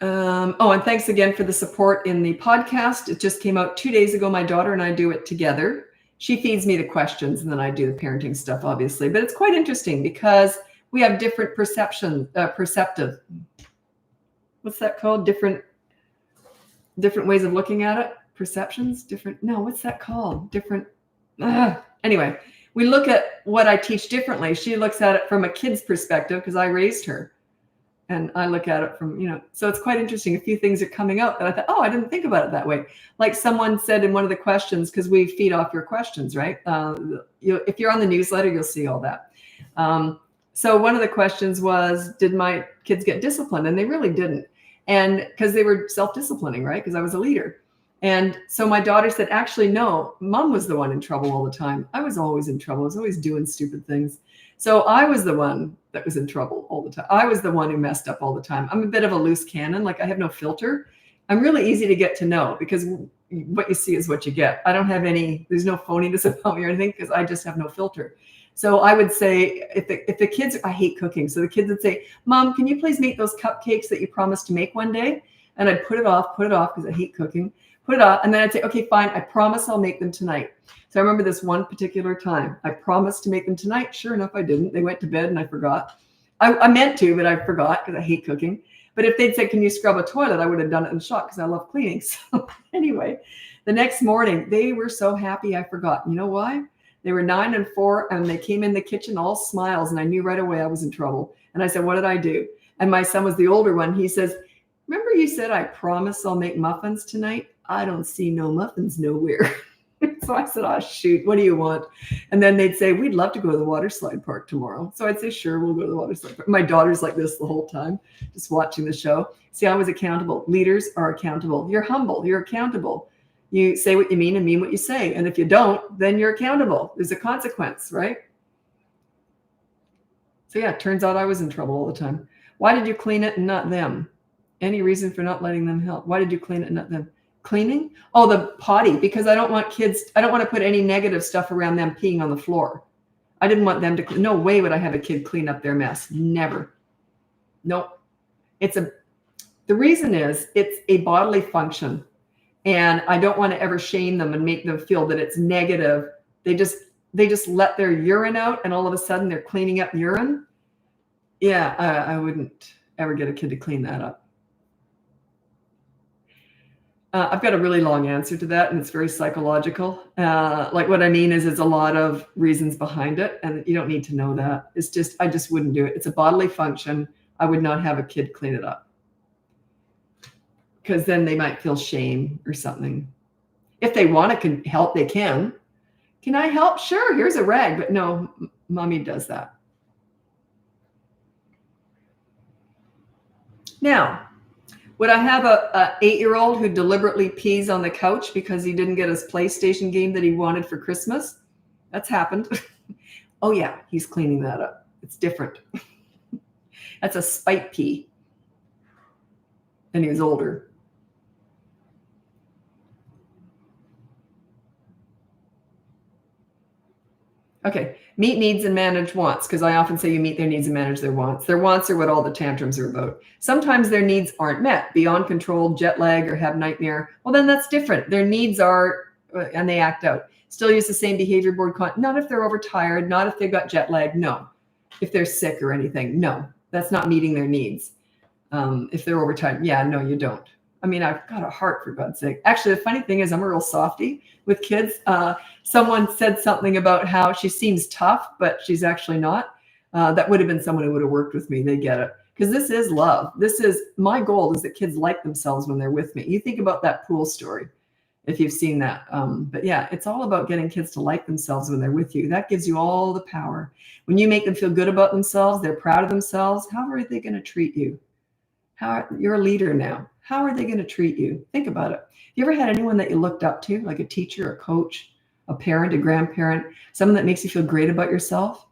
And thanks again for the support in the podcast. It just came out 2 days ago. My daughter and I do it together. She feeds me the questions and then I do the parenting stuff, obviously. But it's quite interesting because we have different perceptive, what's that called? Different ways of looking at it. Perceptions? What's that called? Anyway, we look at what I teach differently. She looks at it from a kid's perspective because I raised her. And I look at it from, so it's quite interesting. A few things are coming out that I thought, oh, I didn't think about it that way. Like someone said in one of the questions, because we feed off your questions, right? If you're on the newsletter, you'll see all that. So one of the questions was, did my kids get disciplined? And they really didn't. And because they were self-disciplining, right? Because I was a leader. And so my daughter said, actually, no, mom was the one in trouble all the time. I was always in trouble. I was always doing stupid things. So I was the one that was in trouble all the time. I was the one who messed up all the time. I'm a bit of a loose cannon. Like I have no filter. I'm really easy to get to know because what you see is what you get. I don't have there's no phoniness about me or anything because I just have no filter. So I would say if the kids, I hate cooking. So the kids would say, Mom, can you please make those cupcakes that you promised to make one day? And I'd put it off because I hate cooking. Put it off. And then I'd say, okay, fine. I promise I'll make them tonight. So I remember this one particular time. I promised to make them tonight. Sure enough, I didn't. They went to bed and I forgot. I meant to, but I forgot because I hate cooking. But if they'd said, can you scrub a toilet? I would have done it in shock because I love cleaning. So anyway, the next morning, they were so happy I forgot. You know why? They were 9 and 4 and they came in the kitchen all smiles. And I knew right away I was in trouble. And I said, what did I do? And my son was the older one. He says, remember you said, I promise I'll make muffins tonight? I don't see no muffins nowhere. So I said, oh, shoot, what do you want? And then they'd say, we'd love to go to the water slide park tomorrow. So I'd say, sure, we'll go to the water slide park. My daughter's like this the whole time, just watching the show. See, I was accountable. Leaders are accountable. You're humble. You're accountable. You say what you mean and mean what you say. And if you don't, then you're accountable. There's a consequence, right? So yeah, it turns out I was in trouble all the time. Why did you clean it and not them? Any reason for not letting them help? Why did you clean it and not them? Cleaning? Oh, the potty, because I don't want to put any negative stuff around them peeing on the floor. I didn't want them to, no way would I have a kid clean up their mess. Never. Nope. The reason is it's a bodily function and I don't want to ever shame them and make them feel that it's negative. They just let their urine out and all of a sudden they're cleaning up urine. Yeah, I wouldn't ever get a kid to clean that up. I've got a really long answer to that, and it's very psychological. Like what I mean is there's a lot of reasons behind it, and you don't need to know that. It's just, I just wouldn't do it. It's a bodily function. I would not have a kid clean it up. because then they might feel shame or something. If they want to help, they can. Can I help? Sure, here's a rag. But no, mommy does that. Now, would I have a 8-year-old who deliberately pees on the couch because he didn't get his PlayStation game that he wanted for Christmas? That's happened. Oh yeah, he's cleaning that up. It's different. That's a spite pee. And he was older. Okay, meet needs and manage wants, because I often say you meet their needs and manage their wants. Their wants are what all the tantrums are about. Sometimes their needs aren't met, beyond control, jet lag, or have nightmare. Well, then that's different. Their needs are, and they act out. Still use the same behavior board. Not if they're overtired, not if they've got jet lag, no. If they're sick or anything, no. That's not meeting their needs. If they're overtired, yeah, no, you don't. I mean, I've got a heart, for God's sake. Actually, the funny thing is I'm a real softie with kids. Someone said something about how she seems tough, but she's actually not. That would have been someone who would have worked with me. They get it. Because this is love. My goal is that kids like themselves when they're with me. You think about that pool story, if you've seen that. But yeah, it's all about getting kids to like themselves when they're with you. That gives you all the power. When you make them feel good about themselves, they're proud of themselves, how are they going to treat you? You're a leader now. How are they going to treat you? Think about it. You ever had anyone that you looked up to, like a teacher, a coach, a parent, a grandparent, someone that makes you feel great about yourself?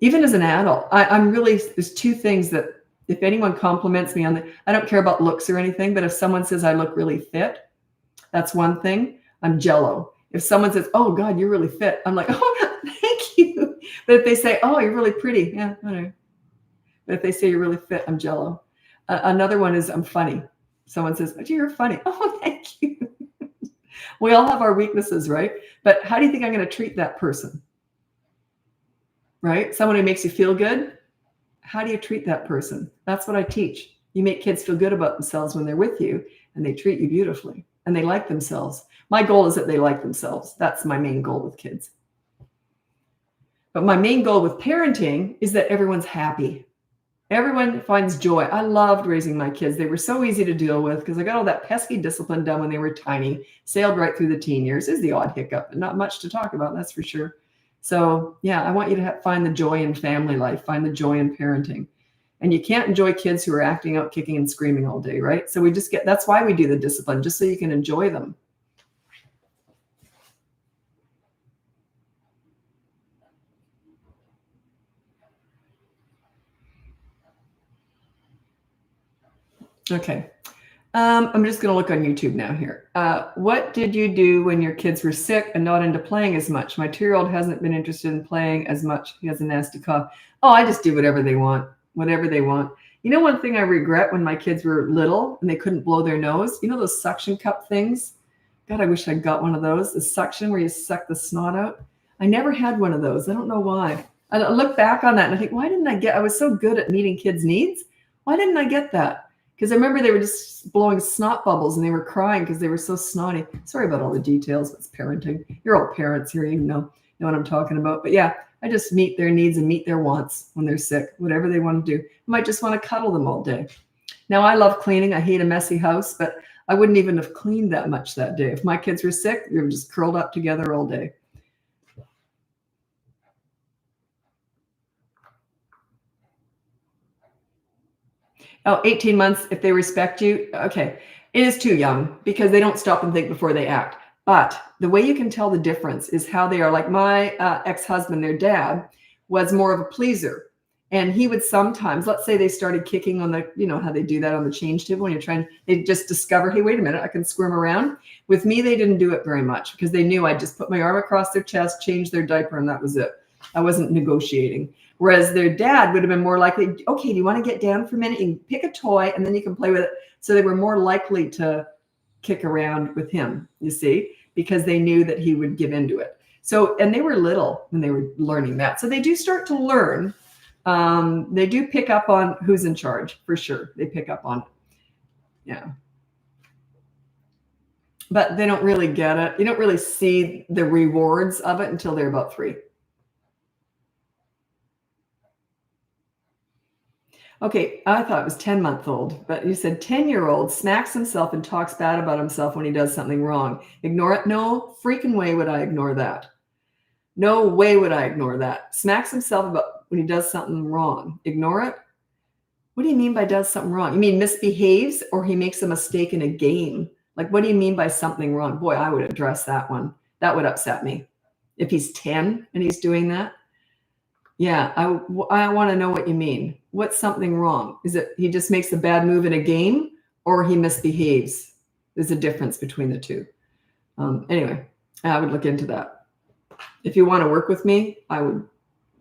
Even as an adult, there's two things that if anyone compliments me I don't care about looks or anything, but if someone says I look really fit, that's one thing. I'm jello. If someone says, oh God, you're really fit, I'm like, oh, thank you. But if they say, oh, you're really pretty, yeah, whatever. But if they say you're really fit, I'm jello. Another one is I'm funny. Someone says, oh, you're funny. Oh, thank you. We all have our weaknesses, right? But how do you think I'm going to treat that person? Right? Someone who makes you feel good. How do you treat that person? That's what I teach. You make kids feel good about themselves when they're with you, and they treat you beautifully, and they like themselves. My goal is that they like themselves. That's my main goal with kids. But my main goal with parenting is that everyone's happy. Everyone finds joy. I loved raising my kids. They were so easy to deal with because I got all that pesky discipline done when they were tiny, sailed right through the teen years. Is the odd hiccup, but not much to talk about, that's for sure. So yeah, I want you to find the joy in family life, find the joy in parenting. And you can't enjoy kids who are acting out, kicking and screaming all day, right? So that's why we do the discipline, just so you can enjoy them. Okay. I'm just going to look on YouTube now here. What did you do when your kids were sick and not into playing as much? My 2-year-old hasn't been interested in playing as much. He has a nasty cough. Oh, I just do whatever they want, whatever they want. You know, one thing I regret when my kids were little and they couldn't blow their nose, you know, those suction cup things? God, I wish I got one of those. The suction where you suck the snot out. I never had one of those. I don't know why. I look back on that and I think, why didn't I was so good at meeting kids' needs. Why didn't I get that? Because I remember they were just blowing snot bubbles and they were crying because they were so snotty. Sorry about all the details. It's parenting. You're all parents here. You know what I'm talking about. But yeah, I just meet their needs and meet their wants when they're sick, whatever they want to do. I might just want to cuddle them all day. Now, I love cleaning. I hate a messy house, but I wouldn't even have cleaned that much that day. If my kids were sick, we were just curled up together all day. Oh, 18 months, if they respect you. Okay. It is too young because they don't stop and think before they act. But the way you can tell the difference is how they are. Like my ex-husband, their dad was more of a pleaser. And he would sometimes, let's say they started kicking on the, you know, how they do that on the change table when you're trying, they just discover, hey, wait a minute, I can squirm around. With me, they didn't do it very much because they knew I'd just put my arm across their chest, change their diaper, and that was it. I wasn't negotiating. Whereas their dad would have been more likely, okay, do you want to get down for a minute? You can pick a toy and then you can play with it. So they were more likely to kick around with him, you see, because they knew that he would give into it. So, and they were little when they were learning that. So they do start to learn. They do pick up on who's in charge, for sure. They pick up on it. Yeah. But they don't really get it. You don't really see the rewards of it until they're about 3. Okay, I thought it was 10-month-old, but you said 10-year-old smacks himself and talks bad about himself when he does something wrong. Ignore it? No freaking way would I ignore that. No way would I ignore that. Smacks himself about when he does something wrong. Ignore it? What do you mean by does something wrong? You mean misbehaves or he makes a mistake in a game? Like, what do you mean by something wrong? Boy, I would address that one. That would upset me. If he's 10 and he's doing that, yeah, I want to know what you mean. What's something wrong? Is it he just makes a bad move in a game or he misbehaves? There's a difference between the two. Anyway, I would look into that. If you want to work with me, I would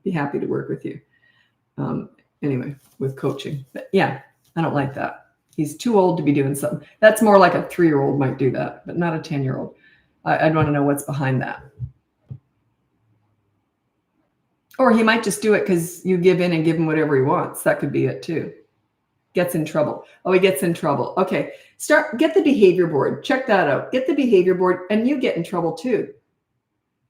be happy to work with you. Anyway, with coaching. But yeah, I don't like that. He's too old to be doing something. That's more like a 3-year-old might do that, but not a 10-year-old. I'd want to know what's behind that. Or he might just do it because you give in and give him whatever he wants. That could be it too. Gets in trouble. Oh, he gets in trouble. Okay. Get the behavior board. Check that out. Get the behavior board and you get in trouble too.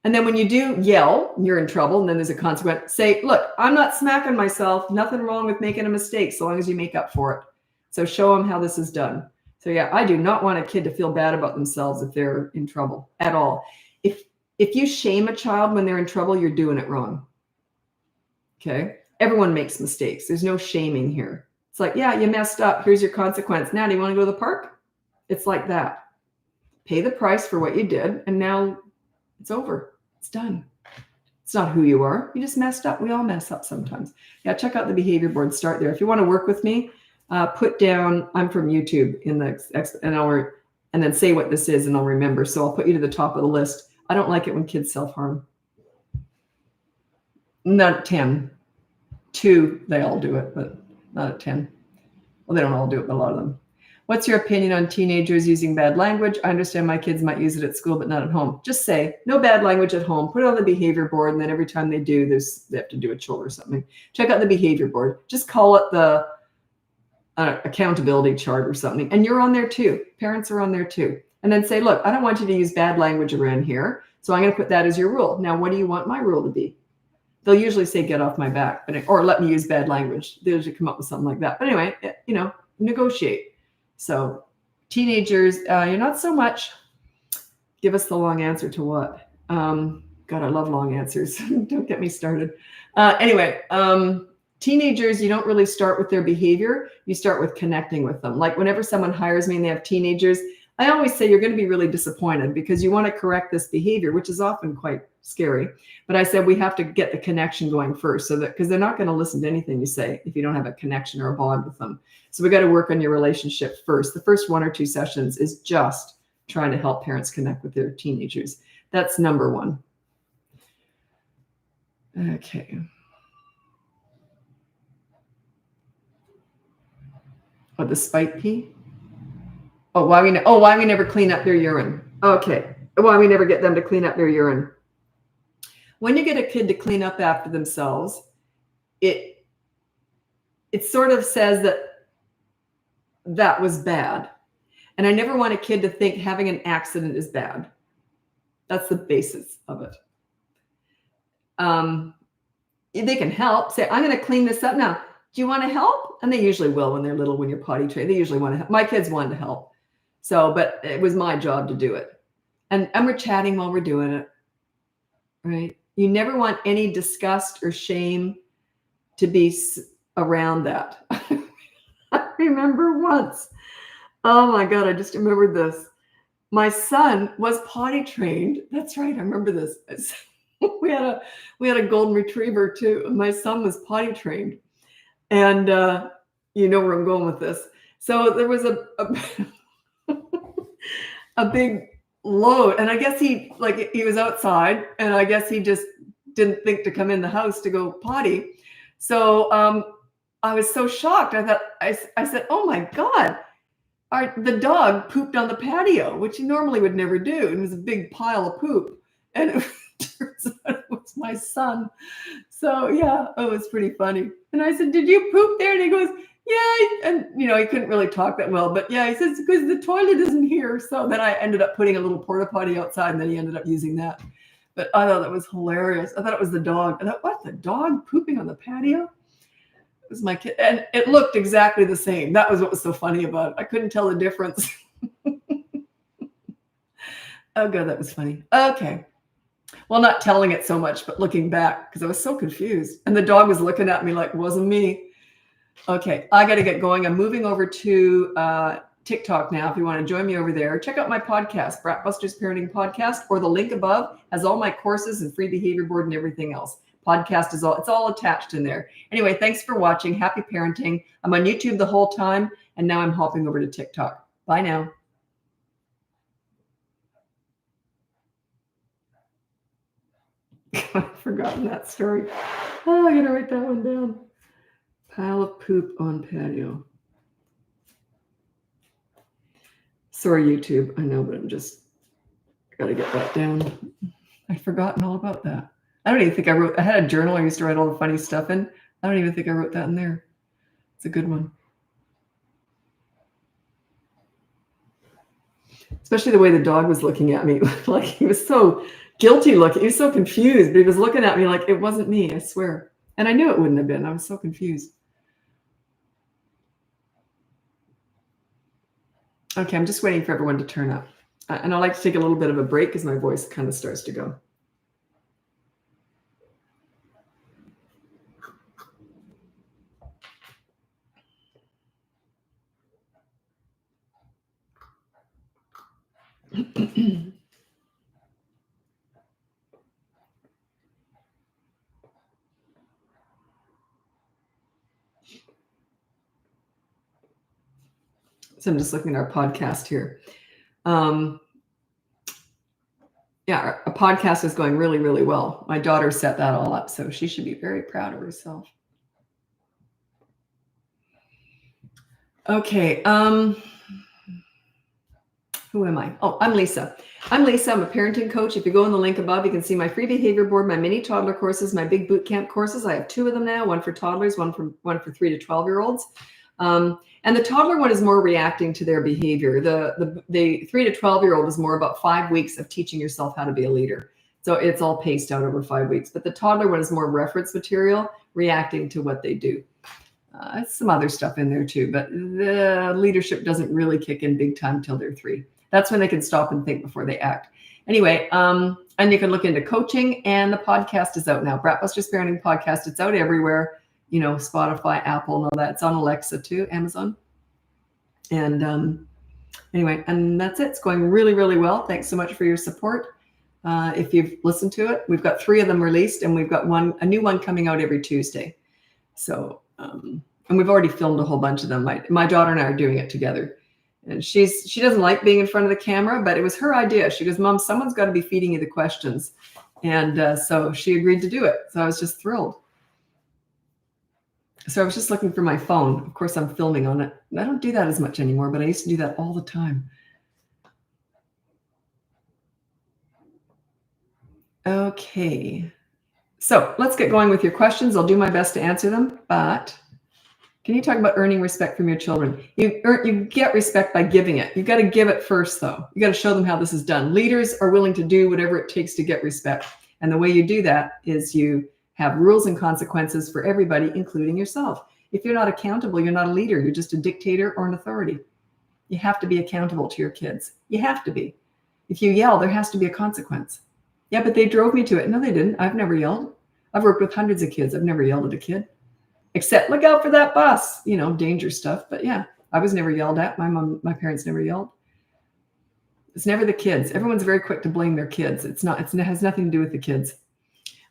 And then when you do yell, you're in trouble, and then there's a consequence. Say, look, I'm not smacking myself. Nothing wrong with making a mistake so long as you make up for it. So show them how this is done. So yeah, I do not want a kid to feel bad about themselves if they're in trouble at all. If you shame a child when they're in trouble, you're doing it wrong. Okay? Everyone makes mistakes. There's no shaming here. It's like, yeah, you messed up. Here's your consequence. Now, do you want to go to the park? It's like that. Pay the price for what you did, and now it's over. It's done. It's not who you are. You just messed up. We all mess up sometimes. Yeah, check out the behavior board. Start there. If you want to work with me, put down, I'm from YouTube and then say what this is and I'll remember. So I'll put you to the top of the list. I don't like it when kids self-harm. Not at 10. 2, they all do it, but not at 10. Well, they don't all do it, but a lot of them. What's your opinion on teenagers using bad language? I understand my kids might use it at school, but not at home. Just say, no bad language at home. Put it on the behavior board, and then every time they do, they have to do a chore or something. Check out the behavior board. Just call it the accountability chart or something. And you're on there too. Parents are on there too. And then say, look, I don't want you to use bad language around here, so I'm going to put that as your rule. Now, what do you want my rule to be? They'll usually say, get off my back, or let me use bad language. They'll usually come up with something like that. But anyway, negotiate. So teenagers, you're not so much. Give us the long answer to what? God, I love long answers. Don't get me started. Anyway, teenagers, you don't really start with their behavior. You start with connecting with them. Like whenever someone hires me and they have teenagers, I always say you're going to be really disappointed because you want to correct this behavior, which is often quite scary. But I said we have to get the connection going first, so that because they're not going to listen to anything you say if you don't have a connection or a bond with them. So we got to work on your relationship first. The first 1 or 2 sessions is just trying to help parents connect with their teenagers. That's number 1. Okay. Oh, the spite pee? Oh, why we never clean up their urine. Okay. Why we never get them to clean up their urine. When you get a kid to clean up after themselves, it sort of says that was bad. And I never want a kid to think having an accident is bad. That's the basis of it. They can help. Say, I'm going to clean this up now. Do you want to help? And they usually will when they're little, when you're potty trained. They usually want to help. My kids wanted to help. So, but it was my job to do it. And we're chatting while we're doing it. Right? You never want any disgust or shame to be around that. I remember once. Oh my God, I just remembered this. My son was potty trained. That's right. I remember this. We had a golden retriever too. My son was potty trained. And you know where I'm going with this. So there was a big load. And I guess he was outside, and I guess he just didn't think to come in the house to go potty. So I was so shocked. I said, oh my God, the dog pooped on the patio, which he normally would never do. It was a big pile of poop. And it turns out it was my son. So yeah, it was pretty funny. And I said, did you poop there? And he goes, yeah. And he couldn't really talk that well, but yeah, he says, because the toilet isn't here. So then I ended up putting a little porta potty outside, and then he ended up using that. But I thought that was hilarious. I thought it was the dog. I thought, what, the dog pooping on the patio? It was my kid. And it looked exactly the same. That was what was so funny about it. I couldn't tell the difference. Oh, God, that was funny. Okay. Well, not telling it so much, but looking back, because I was so confused. And the dog was looking at me like it wasn't me. Okay, I got to get going. I'm moving over to TikTok now. If you want to join me over there, check out my podcast, BratBusters Parenting Podcast, or the link above has all my courses and free behavior board and everything else. Podcast is it's all attached in there. Anyway, thanks for watching. Happy parenting. I'm on YouTube the whole time, and now I'm hopping over to TikTok. Bye now. I've forgotten that story. Oh, I gotta write that one down. Pile of poop on patio. Sorry, YouTube. I know, but I'm just gotta get that down. I've forgotten all about that. I don't even think I had a journal I used to write all the funny stuff in. I don't even think I wrote that in there. It's a good one. Especially the way the dog was looking at me. Like he was so guilty looking. He was so confused, but he was looking at me like it wasn't me, I swear. And I knew it wouldn't have been. I was so confused. Okay, I'm just waiting for everyone to turn up. And I like to take a little bit of a break because my voice kind of starts to go. So I'm just looking at our podcast here. Yeah, a podcast is going really, really well. My daughter set that all up, so she should be very proud of herself. Okay. Who am I? Oh, I'm Lisa. I'm Lisa. I'm a parenting coach. If you go in the link above, you can see my free behavior board, my mini toddler courses, my big boot camp courses. I have 2 of them now, one for toddlers, one for 3 to 12-year-olds. And the toddler one is more reacting to their behavior. The 3 to 12-year-old is more about 5 weeks of teaching yourself how to be a leader. So it's all paced out over 5 weeks. But the toddler one is more reference material, reacting to what they do. Some other stuff in there too, but the leadership doesn't really kick in big time till they're 3. That's when they can stop and think before they act. Anyway, and you can look into coaching, and the podcast is out now. BratBusters Parenting Podcast. It's out everywhere. You know, Spotify, Apple, and all that. It's on Alexa too, Amazon. And anyway, and that's it. It's going really, really well. Thanks so much for your support. If you've listened to it, we've got 3 of them released, and we've got a new one coming out every Tuesday. So, and we've already filmed a whole bunch of them. My daughter and I are doing it together. And she doesn't like being in front of the camera, but it was her idea. She goes, Mom, someone's got to be feeding you the questions. And so she agreed to do it. So I was just thrilled. So I was just looking for my phone. Of course, I'm filming on it. I don't do that as much anymore, but I used to do that all the time. Okay. So let's get going with your questions. I'll do my best to answer them, but can you talk about earning respect from your children? You get respect by giving it. You've got to give it first, though. You got to show them how this is done. Leaders are willing to do whatever it takes to get respect. And the way you do that is you have rules and consequences for everybody, including yourself. If you're not accountable, you're not a leader. You're just a dictator or an authority. You have to be accountable to your kids. You have to be. If you yell, there has to be a consequence. Yeah, but they drove me to it. No, they didn't. I've never yelled. I've worked with hundreds of kids. I've never yelled at a kid. Except look out for that bus, you know, danger stuff. But yeah, I was never yelled at. My parents never yelled. It's never the kids. Everyone's very quick to blame their kids. It has nothing to do with the kids.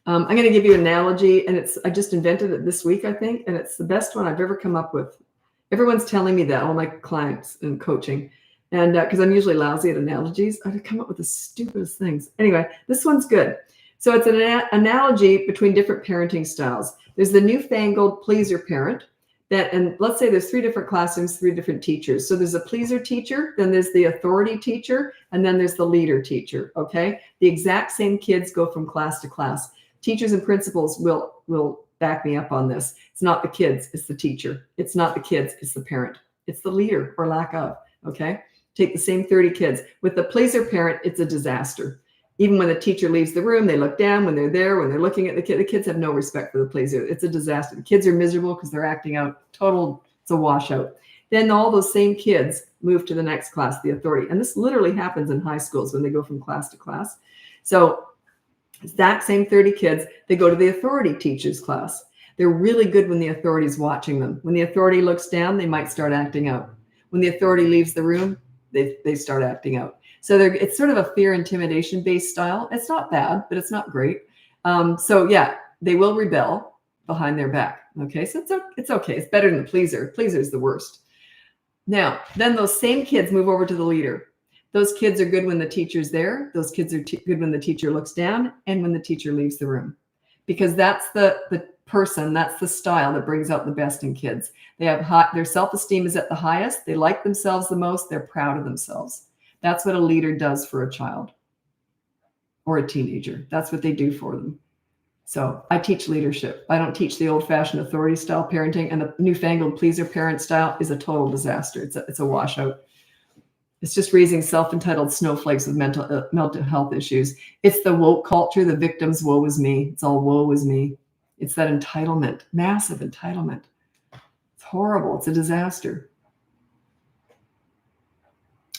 I'm going to give you an analogy, and I just invented it this week, I think, and it's the best one I've ever come up with. Everyone's telling me that, all my clients in coaching, and because I'm usually lousy at analogies, I come up with the stupidest things. Anyway, this one's good. So it's an analogy between different parenting styles. There's the newfangled pleaser parent and let's say there's 3 different classrooms, 3 different teachers. So there's a pleaser teacher, then there's the authority teacher, and then there's the leader teacher, okay? The exact same kids go from class to class. Teachers and principals will back me up on this. It's not the kids, it's the teacher. It's not the kids, it's the parent. It's the leader or lack of, okay? Take the same 30 kids. With the pleaser parent, it's a disaster. Even when the teacher leaves the room, they look down when they're there, when they're looking at the kids have no respect for the pleaser. It's a disaster. The kids are miserable because they're acting out. It's a washout. Then all those same kids move to the next class, the authority. And this literally happens in high schools when they go from class to class. So that same 30 kids, they go to the authority teacher's class. They're really good when the authority is watching them. When the authority looks down, they might start acting out. When the authority leaves the room, they start acting out. So it's sort of a fear intimidation based style. It's not bad, but it's not great. So yeah, they will rebel behind their back. Okay, so it's okay. It's better than the pleaser. Pleaser is the worst. Now, then those same kids move over to the leader. Those kids are good when the teacher's there. Those kids are good when the teacher looks down and when the teacher leaves the room. Because that's the person, that's the style that brings out the best in kids. They have their self-esteem is at the highest. They like themselves the most. They're proud of themselves. That's what a leader does for a child or a teenager. That's what they do for them. So I teach leadership. I don't teach the old-fashioned authority style parenting, and the newfangled pleaser parent style is a total disaster. It's a washout. It's just raising self-entitled snowflakes with mental health issues. It's the woke culture, the victims, woe is me. It's all woe is me. It's that entitlement, massive entitlement. It's horrible. It's a disaster.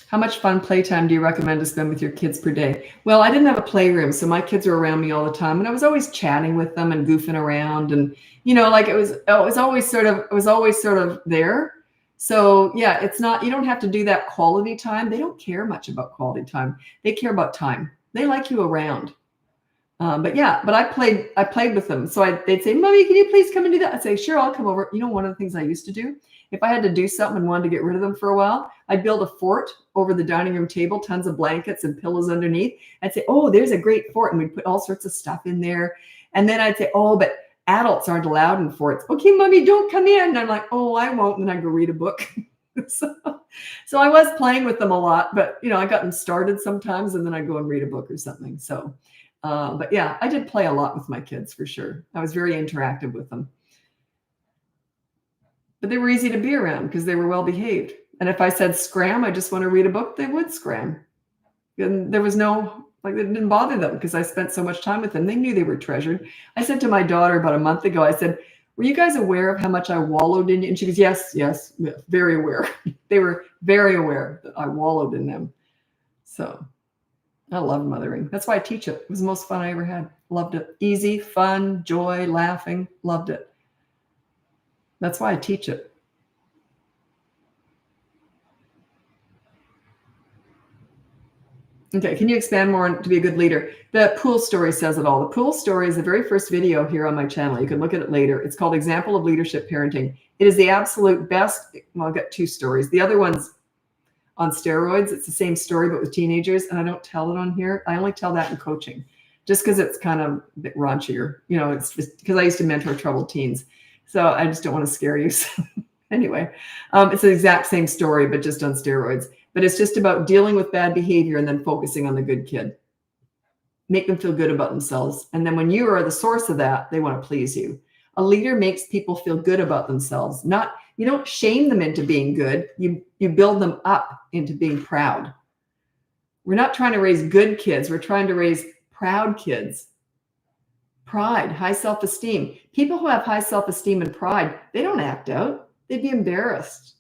How much fun playtime do you recommend to spend with your kids per day? Well, I didn't have a playroom, so my kids were around me all the time, and I was always chatting with them and goofing around, and like it was always sort of there. So yeah, it's not, you don't have to do that quality time. They don't care much about quality time. They care about time. They like you around. But I played with them. So they'd say, "Mommy, can you please come and do that?" I'd say, "Sure, I'll come over." One of the things I used to do, if I had to do something and wanted to get rid of them for a while, I'd build a fort over the dining room table, tons of blankets and pillows underneath. I'd say, "Oh, there's a great fort." And we'd put all sorts of stuff in there. And then I'd say, "Oh, but adults aren't allowed in forts." "Okay, Mommy, don't come in." And I'm like, "Oh, I won't." And then I'd go read a book. So I was playing with them a lot, but I got them started sometimes and then I'd go and read a book or something. So but yeah, I did play a lot with my kids for sure. I was very interactive with them. But they were easy to be around because they were well behaved. And if I said scram, I just want to read a book, they would scram. And there was no, it didn't bother them because I spent so much time with them. They knew they were treasured. I said to my daughter about a month ago, I said, "Were you guys aware of how much I wallowed in you?" And she goes, yes, very aware. They were very aware that I wallowed in them. So I love mothering. That's why I teach it. It was the most fun I ever had. Loved it. Easy, fun, joy, laughing. Loved it. That's why I teach it. Okay, can you expand more on to be a good leader? The pool story says it all. The pool story is the very first video here on my channel. You can look at it later. It's called Example of Leadership Parenting. It is the absolute best. Well, I've got two stories. The other one's on steroids. It's the same story, but with teenagers, and I don't tell it on here. I only tell that in coaching, just because it's kind of a bit raunchier. It's just because I used to mentor troubled teens. So I just don't want to scare you. So anyway, it's the exact same story, but just on steroids. But it's just about dealing with bad behavior and then focusing on the good kid. Make them feel good about themselves. And then when you are the source of that, they want to please you. A leader makes people feel good about themselves. You don't shame them into being good. You build them up into being proud. We're not trying to raise good kids. We're trying to raise proud kids. Pride, high self-esteem. People who have high self-esteem and pride, they don't act out. They'd be embarrassed.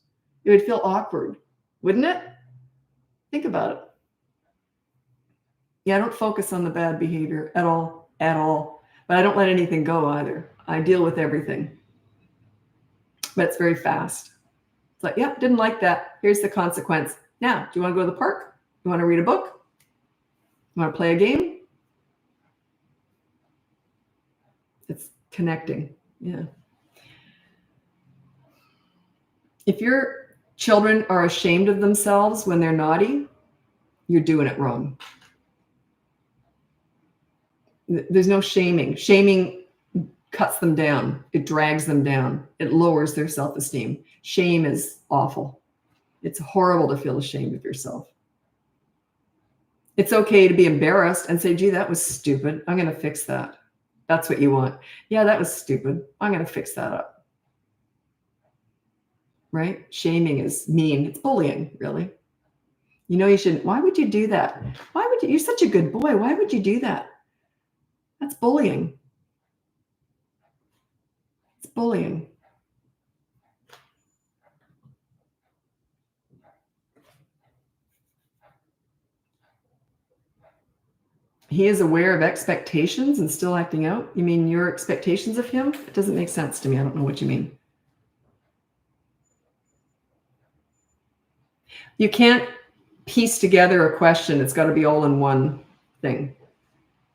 It would feel awkward, wouldn't it? Think about it. Yeah, I don't focus on the bad behavior at all. But I don't let anything go either. I deal with everything. But it's very fast. It's like, yeah, didn't like that. Here's the consequence. Now, do you want to go to the park? You want to read a book? You want to play a game? It's connecting. Yeah. If your children are ashamed of themselves when they're naughty, you're doing it wrong. There's no shaming. Shaming cuts them down. It drags them down. It lowers their self-esteem. Shame is awful. It's horrible to feel ashamed of yourself. It's okay to be embarrassed and say, "Gee, that was stupid. I'm going to fix that." That's what you want. "Yeah, that was stupid. I'm going to fix that up." Right? Shaming is mean. It's bullying, really. You know you shouldn't. Why would you do that? Why would you? You're such a good boy. Why would you do that? That's bullying. It's bullying. He is aware of expectations and still acting out. You mean your expectations of him? It doesn't make sense to me. I don't know what you mean. You can't piece together a question. It's got to be all in one thing.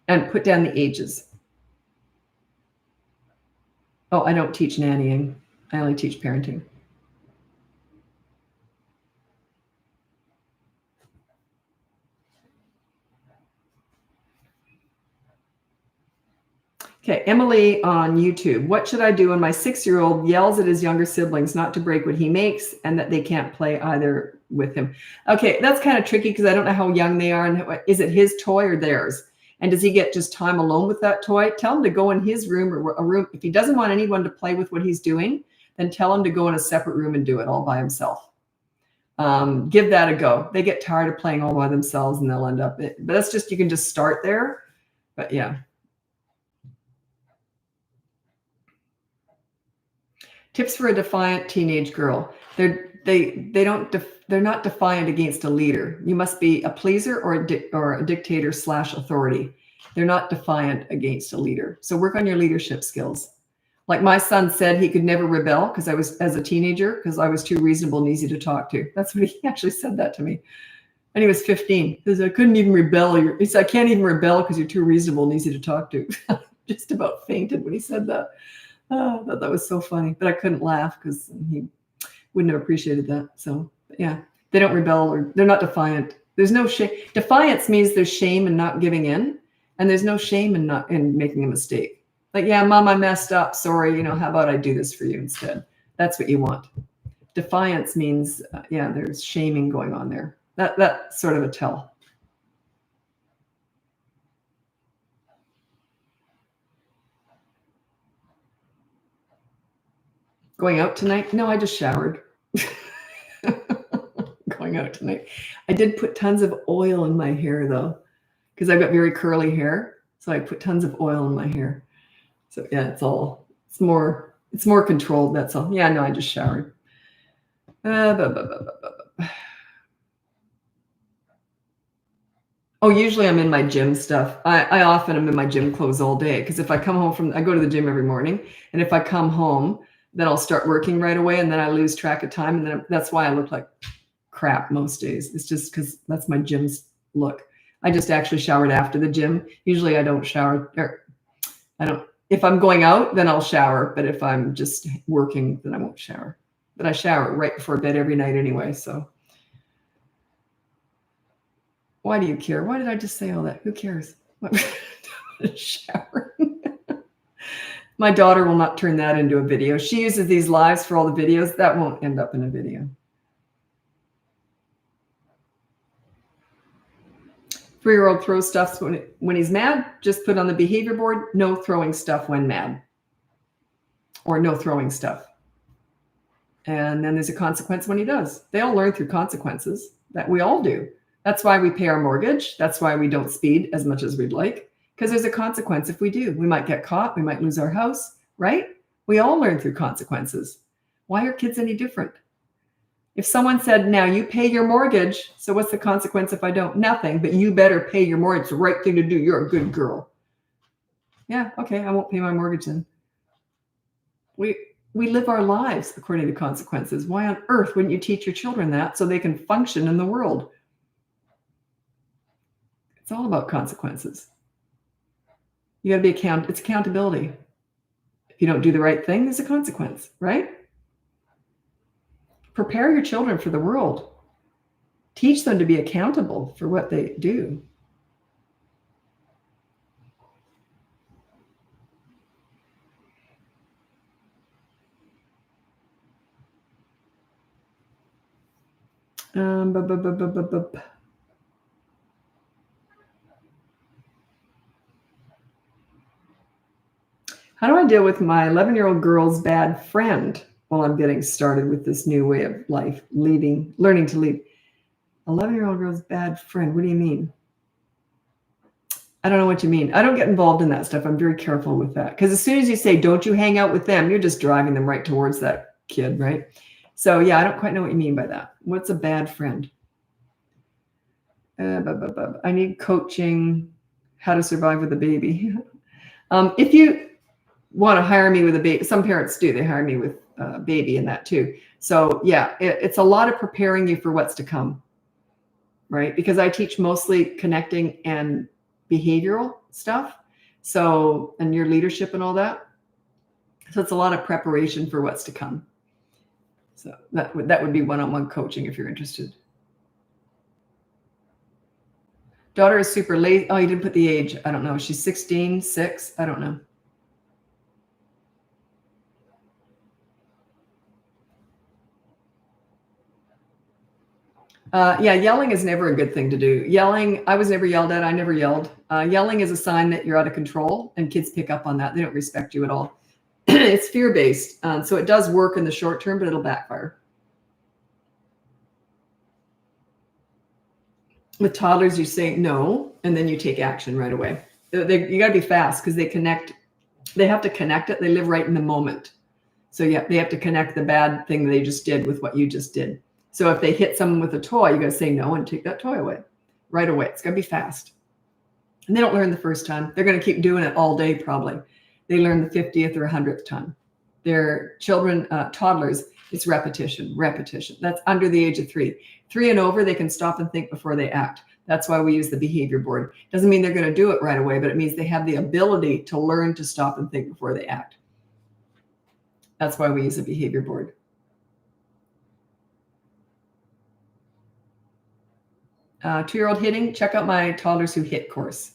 And put down the ages. Oh, I don't teach nannying. I only teach parenting. Okay, Emily on YouTube. What should I do when my 6-year-old yells at his younger siblings not to break what he makes and that they can't play either with him? Okay, that's kind of tricky because I don't know how young they are. And is it his toy or theirs? And does he get just time alone with that toy? Tell him to go in his room or a room. If he doesn't want anyone to play with what he's doing, then tell him to go in a separate room and do it all by himself. Give that a go. They get tired of playing all by themselves and they'll end up, but that's just, you can just start there. But yeah. Tips for a defiant teenage girl. They're not defiant against a leader. You must be a pleaser or a dictator / authority. They're not defiant against a leader. So work on your leadership skills. Like my son said, he could never rebel because as a teenager, because I was too reasonable and easy to talk to. That's what he actually said that to me. And he was 15. He said, I couldn't even rebel. He said, I can't even rebel because you're too reasonable and easy to talk to. Just about fainted when he said that. Oh, I thought that was so funny, but I couldn't laugh because he wouldn't have appreciated that. So yeah, they don't rebel or they're not defiant. There's no shame. Defiance means there's shame in not giving in, and there's no shame in making a mistake. Like, yeah, Mom, I messed up. Sorry. How about I do this for you instead? That's what you want. Defiance means, yeah, there's shaming going on there. That's sort of a tell. Going out tonight? No, I just showered. Going out tonight. I did put tons of oil in my hair though, because I've got very curly hair. So I put tons of oil in my hair. So yeah, it's more controlled. That's all. Yeah, no, I just showered. Oh, usually I'm in my gym stuff. I often am in my gym clothes all day because if I come home I go to the gym every morning, and if I come home, then I'll start working right away, and then I lose track of time, and then that's why I look like crap most days. It's just because that's my gym's look. I just actually showered after the gym. Usually I don't shower. If I'm going out, then I'll shower, but if I'm just working, then I won't shower. But I shower right before bed every night anyway, so. Why do you care? Why did I just say all that? Who cares? Shower. My daughter will not turn that into a video. She uses these lives for all the videos. That won't end up in a video. 3-year-old throws stuff when he's mad. Just put on the behavior board, no throwing stuff when mad. Or no throwing stuff. And then there's a consequence when he does. They all learn through consequences. That we all do. That's why we pay our mortgage. That's why we don't speed as much as we'd like. Because there's a consequence if we do. We might get caught. We might lose our house, right? We all learn through consequences. Why are kids any different? If someone said, now you pay your mortgage, so what's the consequence if I don't? Nothing, but you better pay your mortgage. It's the right thing to do. You're a good girl. Yeah, okay, I won't pay my mortgage then. We live our lives according to consequences. Why on earth wouldn't you teach your children that so they can function in the world? It's all about consequences. You got to be it's accountability. If you don't do the right thing, there's a consequence, right? Prepare your children for the world. Teach them to be accountable for what they do. How do I deal with my 11-year-old girl's bad friend while I'm getting started with this new way of life, learning to lead? 11-year-old girl's bad friend. What do you mean? I don't know what you mean. I don't get involved in that stuff. I'm very careful with that. Because as soon as you say, don't you hang out with them, you're just driving them right towards that kid, right? So yeah, I don't quite know what you mean by that. What's a bad friend? I need coaching, how to survive with a baby. If you want to hire me with a baby, some parents do. They hire me with a baby and that too. So yeah, it's a lot of preparing you for what's to come, right? Because I teach mostly connecting and behavioral stuff. So, and your leadership and all that. So it's a lot of preparation for what's to come. So that would be one-on-one coaching if you're interested. Daughter is super late. Oh, you didn't put the age. I don't know. She's 16, 6. I don't know. Yeah, yelling is never a good thing to do. Yelling, I was never yelled at. I never yelled. Yelling is a sign that you're out of control, and kids pick up on that. They don't respect you at all. It's fear-based. So it does work in the short term, but it'll backfire. With toddlers, you say no, and then you take action right away. You got to be fast because they connect. They have to connect it. They live right in the moment. So yeah, they have to connect the bad thing they just did with what you just did. So if they hit someone with a toy, you got to say no and take that toy away right away. It's got to be fast. And they don't learn the first time. They're going to keep doing it all day probably. They learn the 50th or 100th time. They're children, toddlers, it's repetition. That's under the age of 3. 3 and over, they can stop and think before they act. That's why we use the behavior board. Doesn't mean they're going to do it right away, but it means they have the ability to learn to stop and think before they act. That's why we use a behavior board. Two-year-old hitting, check out my Toddlers Who Hit course.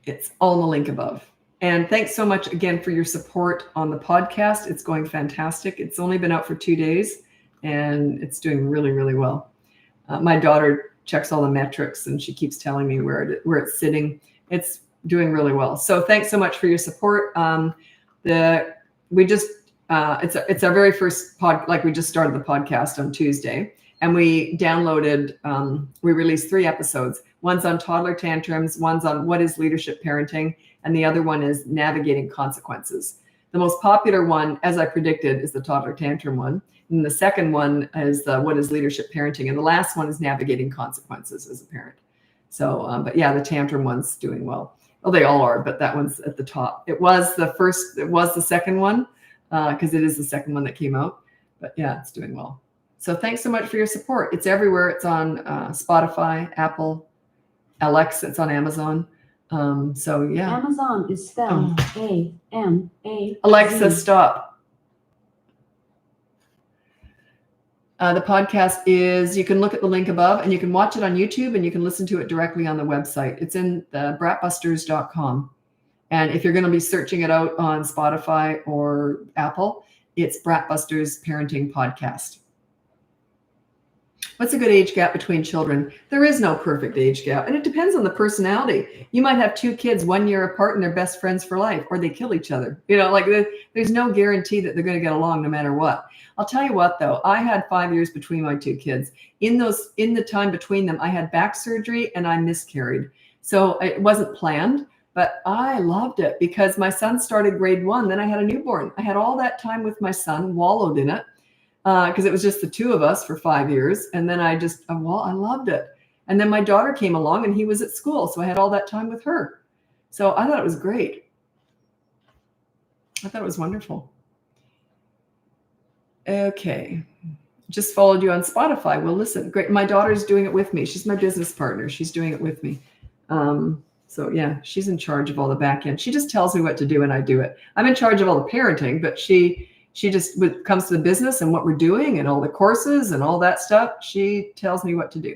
It's all in the link above. And thanks so much again for your support on the podcast. It's going fantastic. It's only been out for 2 days and it's doing really, really well. My daughter checks all the metrics and she keeps telling me where it's sitting. It's doing really well. So thanks so much for your support. It's our very first we just started the podcast on Tuesday, and we downloaded, we released 3 episodes. One's on toddler tantrums, one's on what is leadership parenting, and the other one is navigating consequences. The most popular one, as I predicted, is the toddler tantrum one. And the second one is what is leadership parenting. And the last one is navigating consequences as a parent. So, but yeah, the tantrum one's doing well. Well, they all are, but that one's at the top. It was the second one, because it is the second one that came out. But yeah, it's doing well. So thanks so much for your support. It's everywhere. It's on Spotify, Apple, Alexa. It's on Amazon. So yeah. Amazon is spelled A-M-A. Alexa, stop. The podcast is, you can look at the link above and you can watch it on YouTube and you can listen to it directly on the website. It's in the BratBusters.com. And if you're going to be searching it out on Spotify or Apple, it's BratBusters Parenting Podcast. What's a good age gap between children? There is no perfect age gap, and it depends on the personality. You might have 2 kids 1 year apart and they're best friends for life, or they kill each other. There's no guarantee that they're going to get along no matter what. I'll tell you what, though, I had 5 years between my 2 kids. In the time between them, I had back surgery and I miscarried. So it wasn't planned, but I loved it because my son started grade 1. Then I had a newborn. I had all that time with my son, wallowed in it. Because it was just the 2 of us for 5 years. And then I loved it. And then my daughter came along and he was at school. So I had all that time with her. So I thought it was great. I thought it was wonderful. Okay. Just followed you on Spotify. Well, listen, great. My daughter's doing it with me. She's my business partner. She's doing it with me. So yeah, she's in charge of all the back end. She just tells me what to do and I do it. I'm in charge of all the parenting, but she just, when it comes to the business and what we're doing and all the courses and all that stuff, she tells me what to do.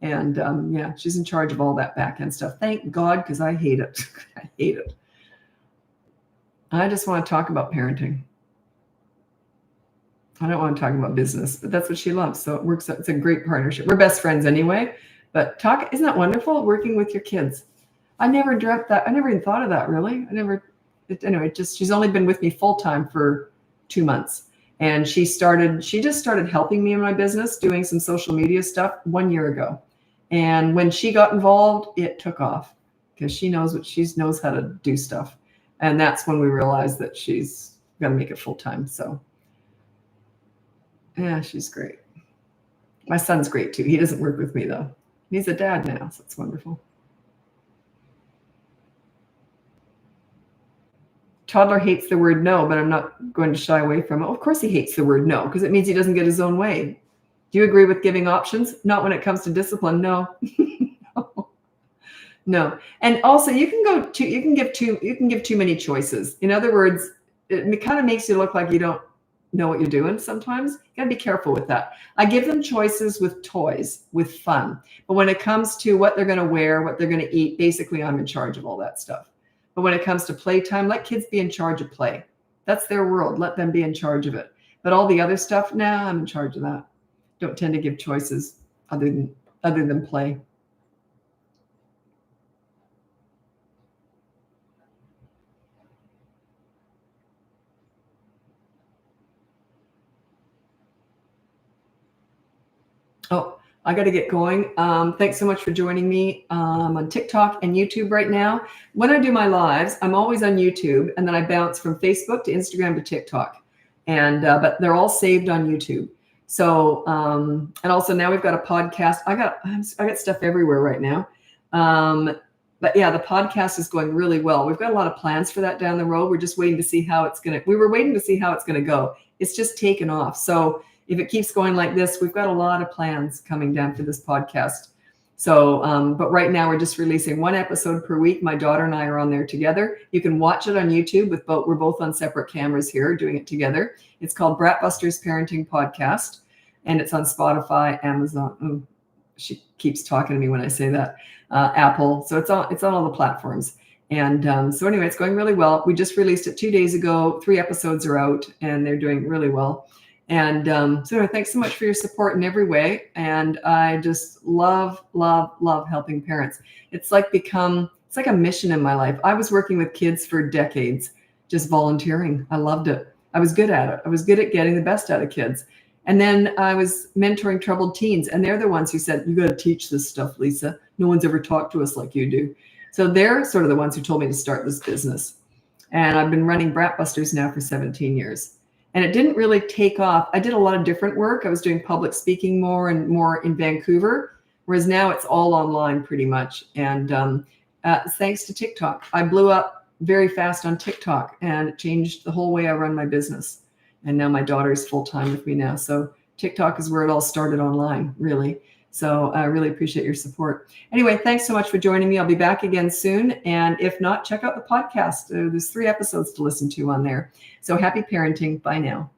And yeah, she's in charge of all that back end stuff. Thank God, because I hate it. I hate it. I just want to talk about parenting. I don't want to talk about business, but that's what she loves. So it works. It's a great partnership. We're best friends anyway, but isn't that wonderful? Working with your kids. I never dreamt that. I never even thought of that really. Anyway, she's only been with me full time for 2 months. And she just started helping me in my business, doing some social media stuff 1 year ago. And when she got involved, it took off because she knows how to do stuff. And that's when we realized that she's got to make it full time. So yeah, she's great. My son's great too. He doesn't work with me though. He's a dad now, so it's wonderful. Toddler hates the word no, but I'm not going to shy away from it. Of course he hates the word no, because it means he doesn't get his own way. Do you agree with giving options? Not when it comes to discipline, no. No. And also you can give too many choices. In other words, it kind of makes you look like you don't know what you're doing sometimes. You gotta be careful with that. I give them choices with toys, with fun. But when it comes to what they're gonna wear, what they're gonna eat, basically I'm in charge of all that stuff. But when it comes to playtime, let kids be in charge of play. That's their world. Let them be in charge of it. But all the other stuff, nah, I'm in charge of that. Don't tend to give choices other than play. Oh, I got to get going. Thanks so much for joining me on TikTok and YouTube right now. When I do my lives, I'm always on YouTube, and then I bounce from Facebook to Instagram to TikTok. And but they're all saved on YouTube. So and also now we've got a podcast. I got stuff everywhere right now. But yeah, the podcast is going really well. We've got a lot of plans for that down the road. We're just waiting to see how we were waiting to see how it's gonna go. It's just taken off. So if it keeps going like this, we've got a lot of plans coming down for this podcast. So, but right now we're just releasing 1 episode per week. My daughter and I are on there together. You can watch it on YouTube we're both on separate cameras here doing it together. It's called BratBusters Parenting Podcast, and it's on Spotify, Amazon. Oh, she keeps talking to me when I say that. Apple. So it's on all the platforms. And so anyway, it's going really well. We just released it 2 days ago. 3 episodes are out, and they're doing really well. And so anyway, thanks so much for your support in every way. And I just love helping parents. It's like a mission in my life. I was working with kids for decades, just volunteering. I loved it. I was good at it. I was good at getting the best out of kids. And then I was mentoring troubled teens, and they're the ones who said, you got to teach this stuff, Lisa. No one's ever talked to us like you do. So they're sort of the ones who told me to start this business. And I've been running BratBusters now for 17 years. And it didn't really take off. I did a lot of different work. I was doing public speaking more in Vancouver, whereas now it's all online pretty much. And thanks to TikTok, I blew up very fast on TikTok, and it changed the whole way I run my business. And now my daughter's full-time with me now. So TikTok is where it all started online, really. So I really appreciate your support. Anyway, thanks so much for joining me. I'll be back again soon. And if not, check out the podcast. There's 3 episodes to listen to on there. So happy parenting. Bye now.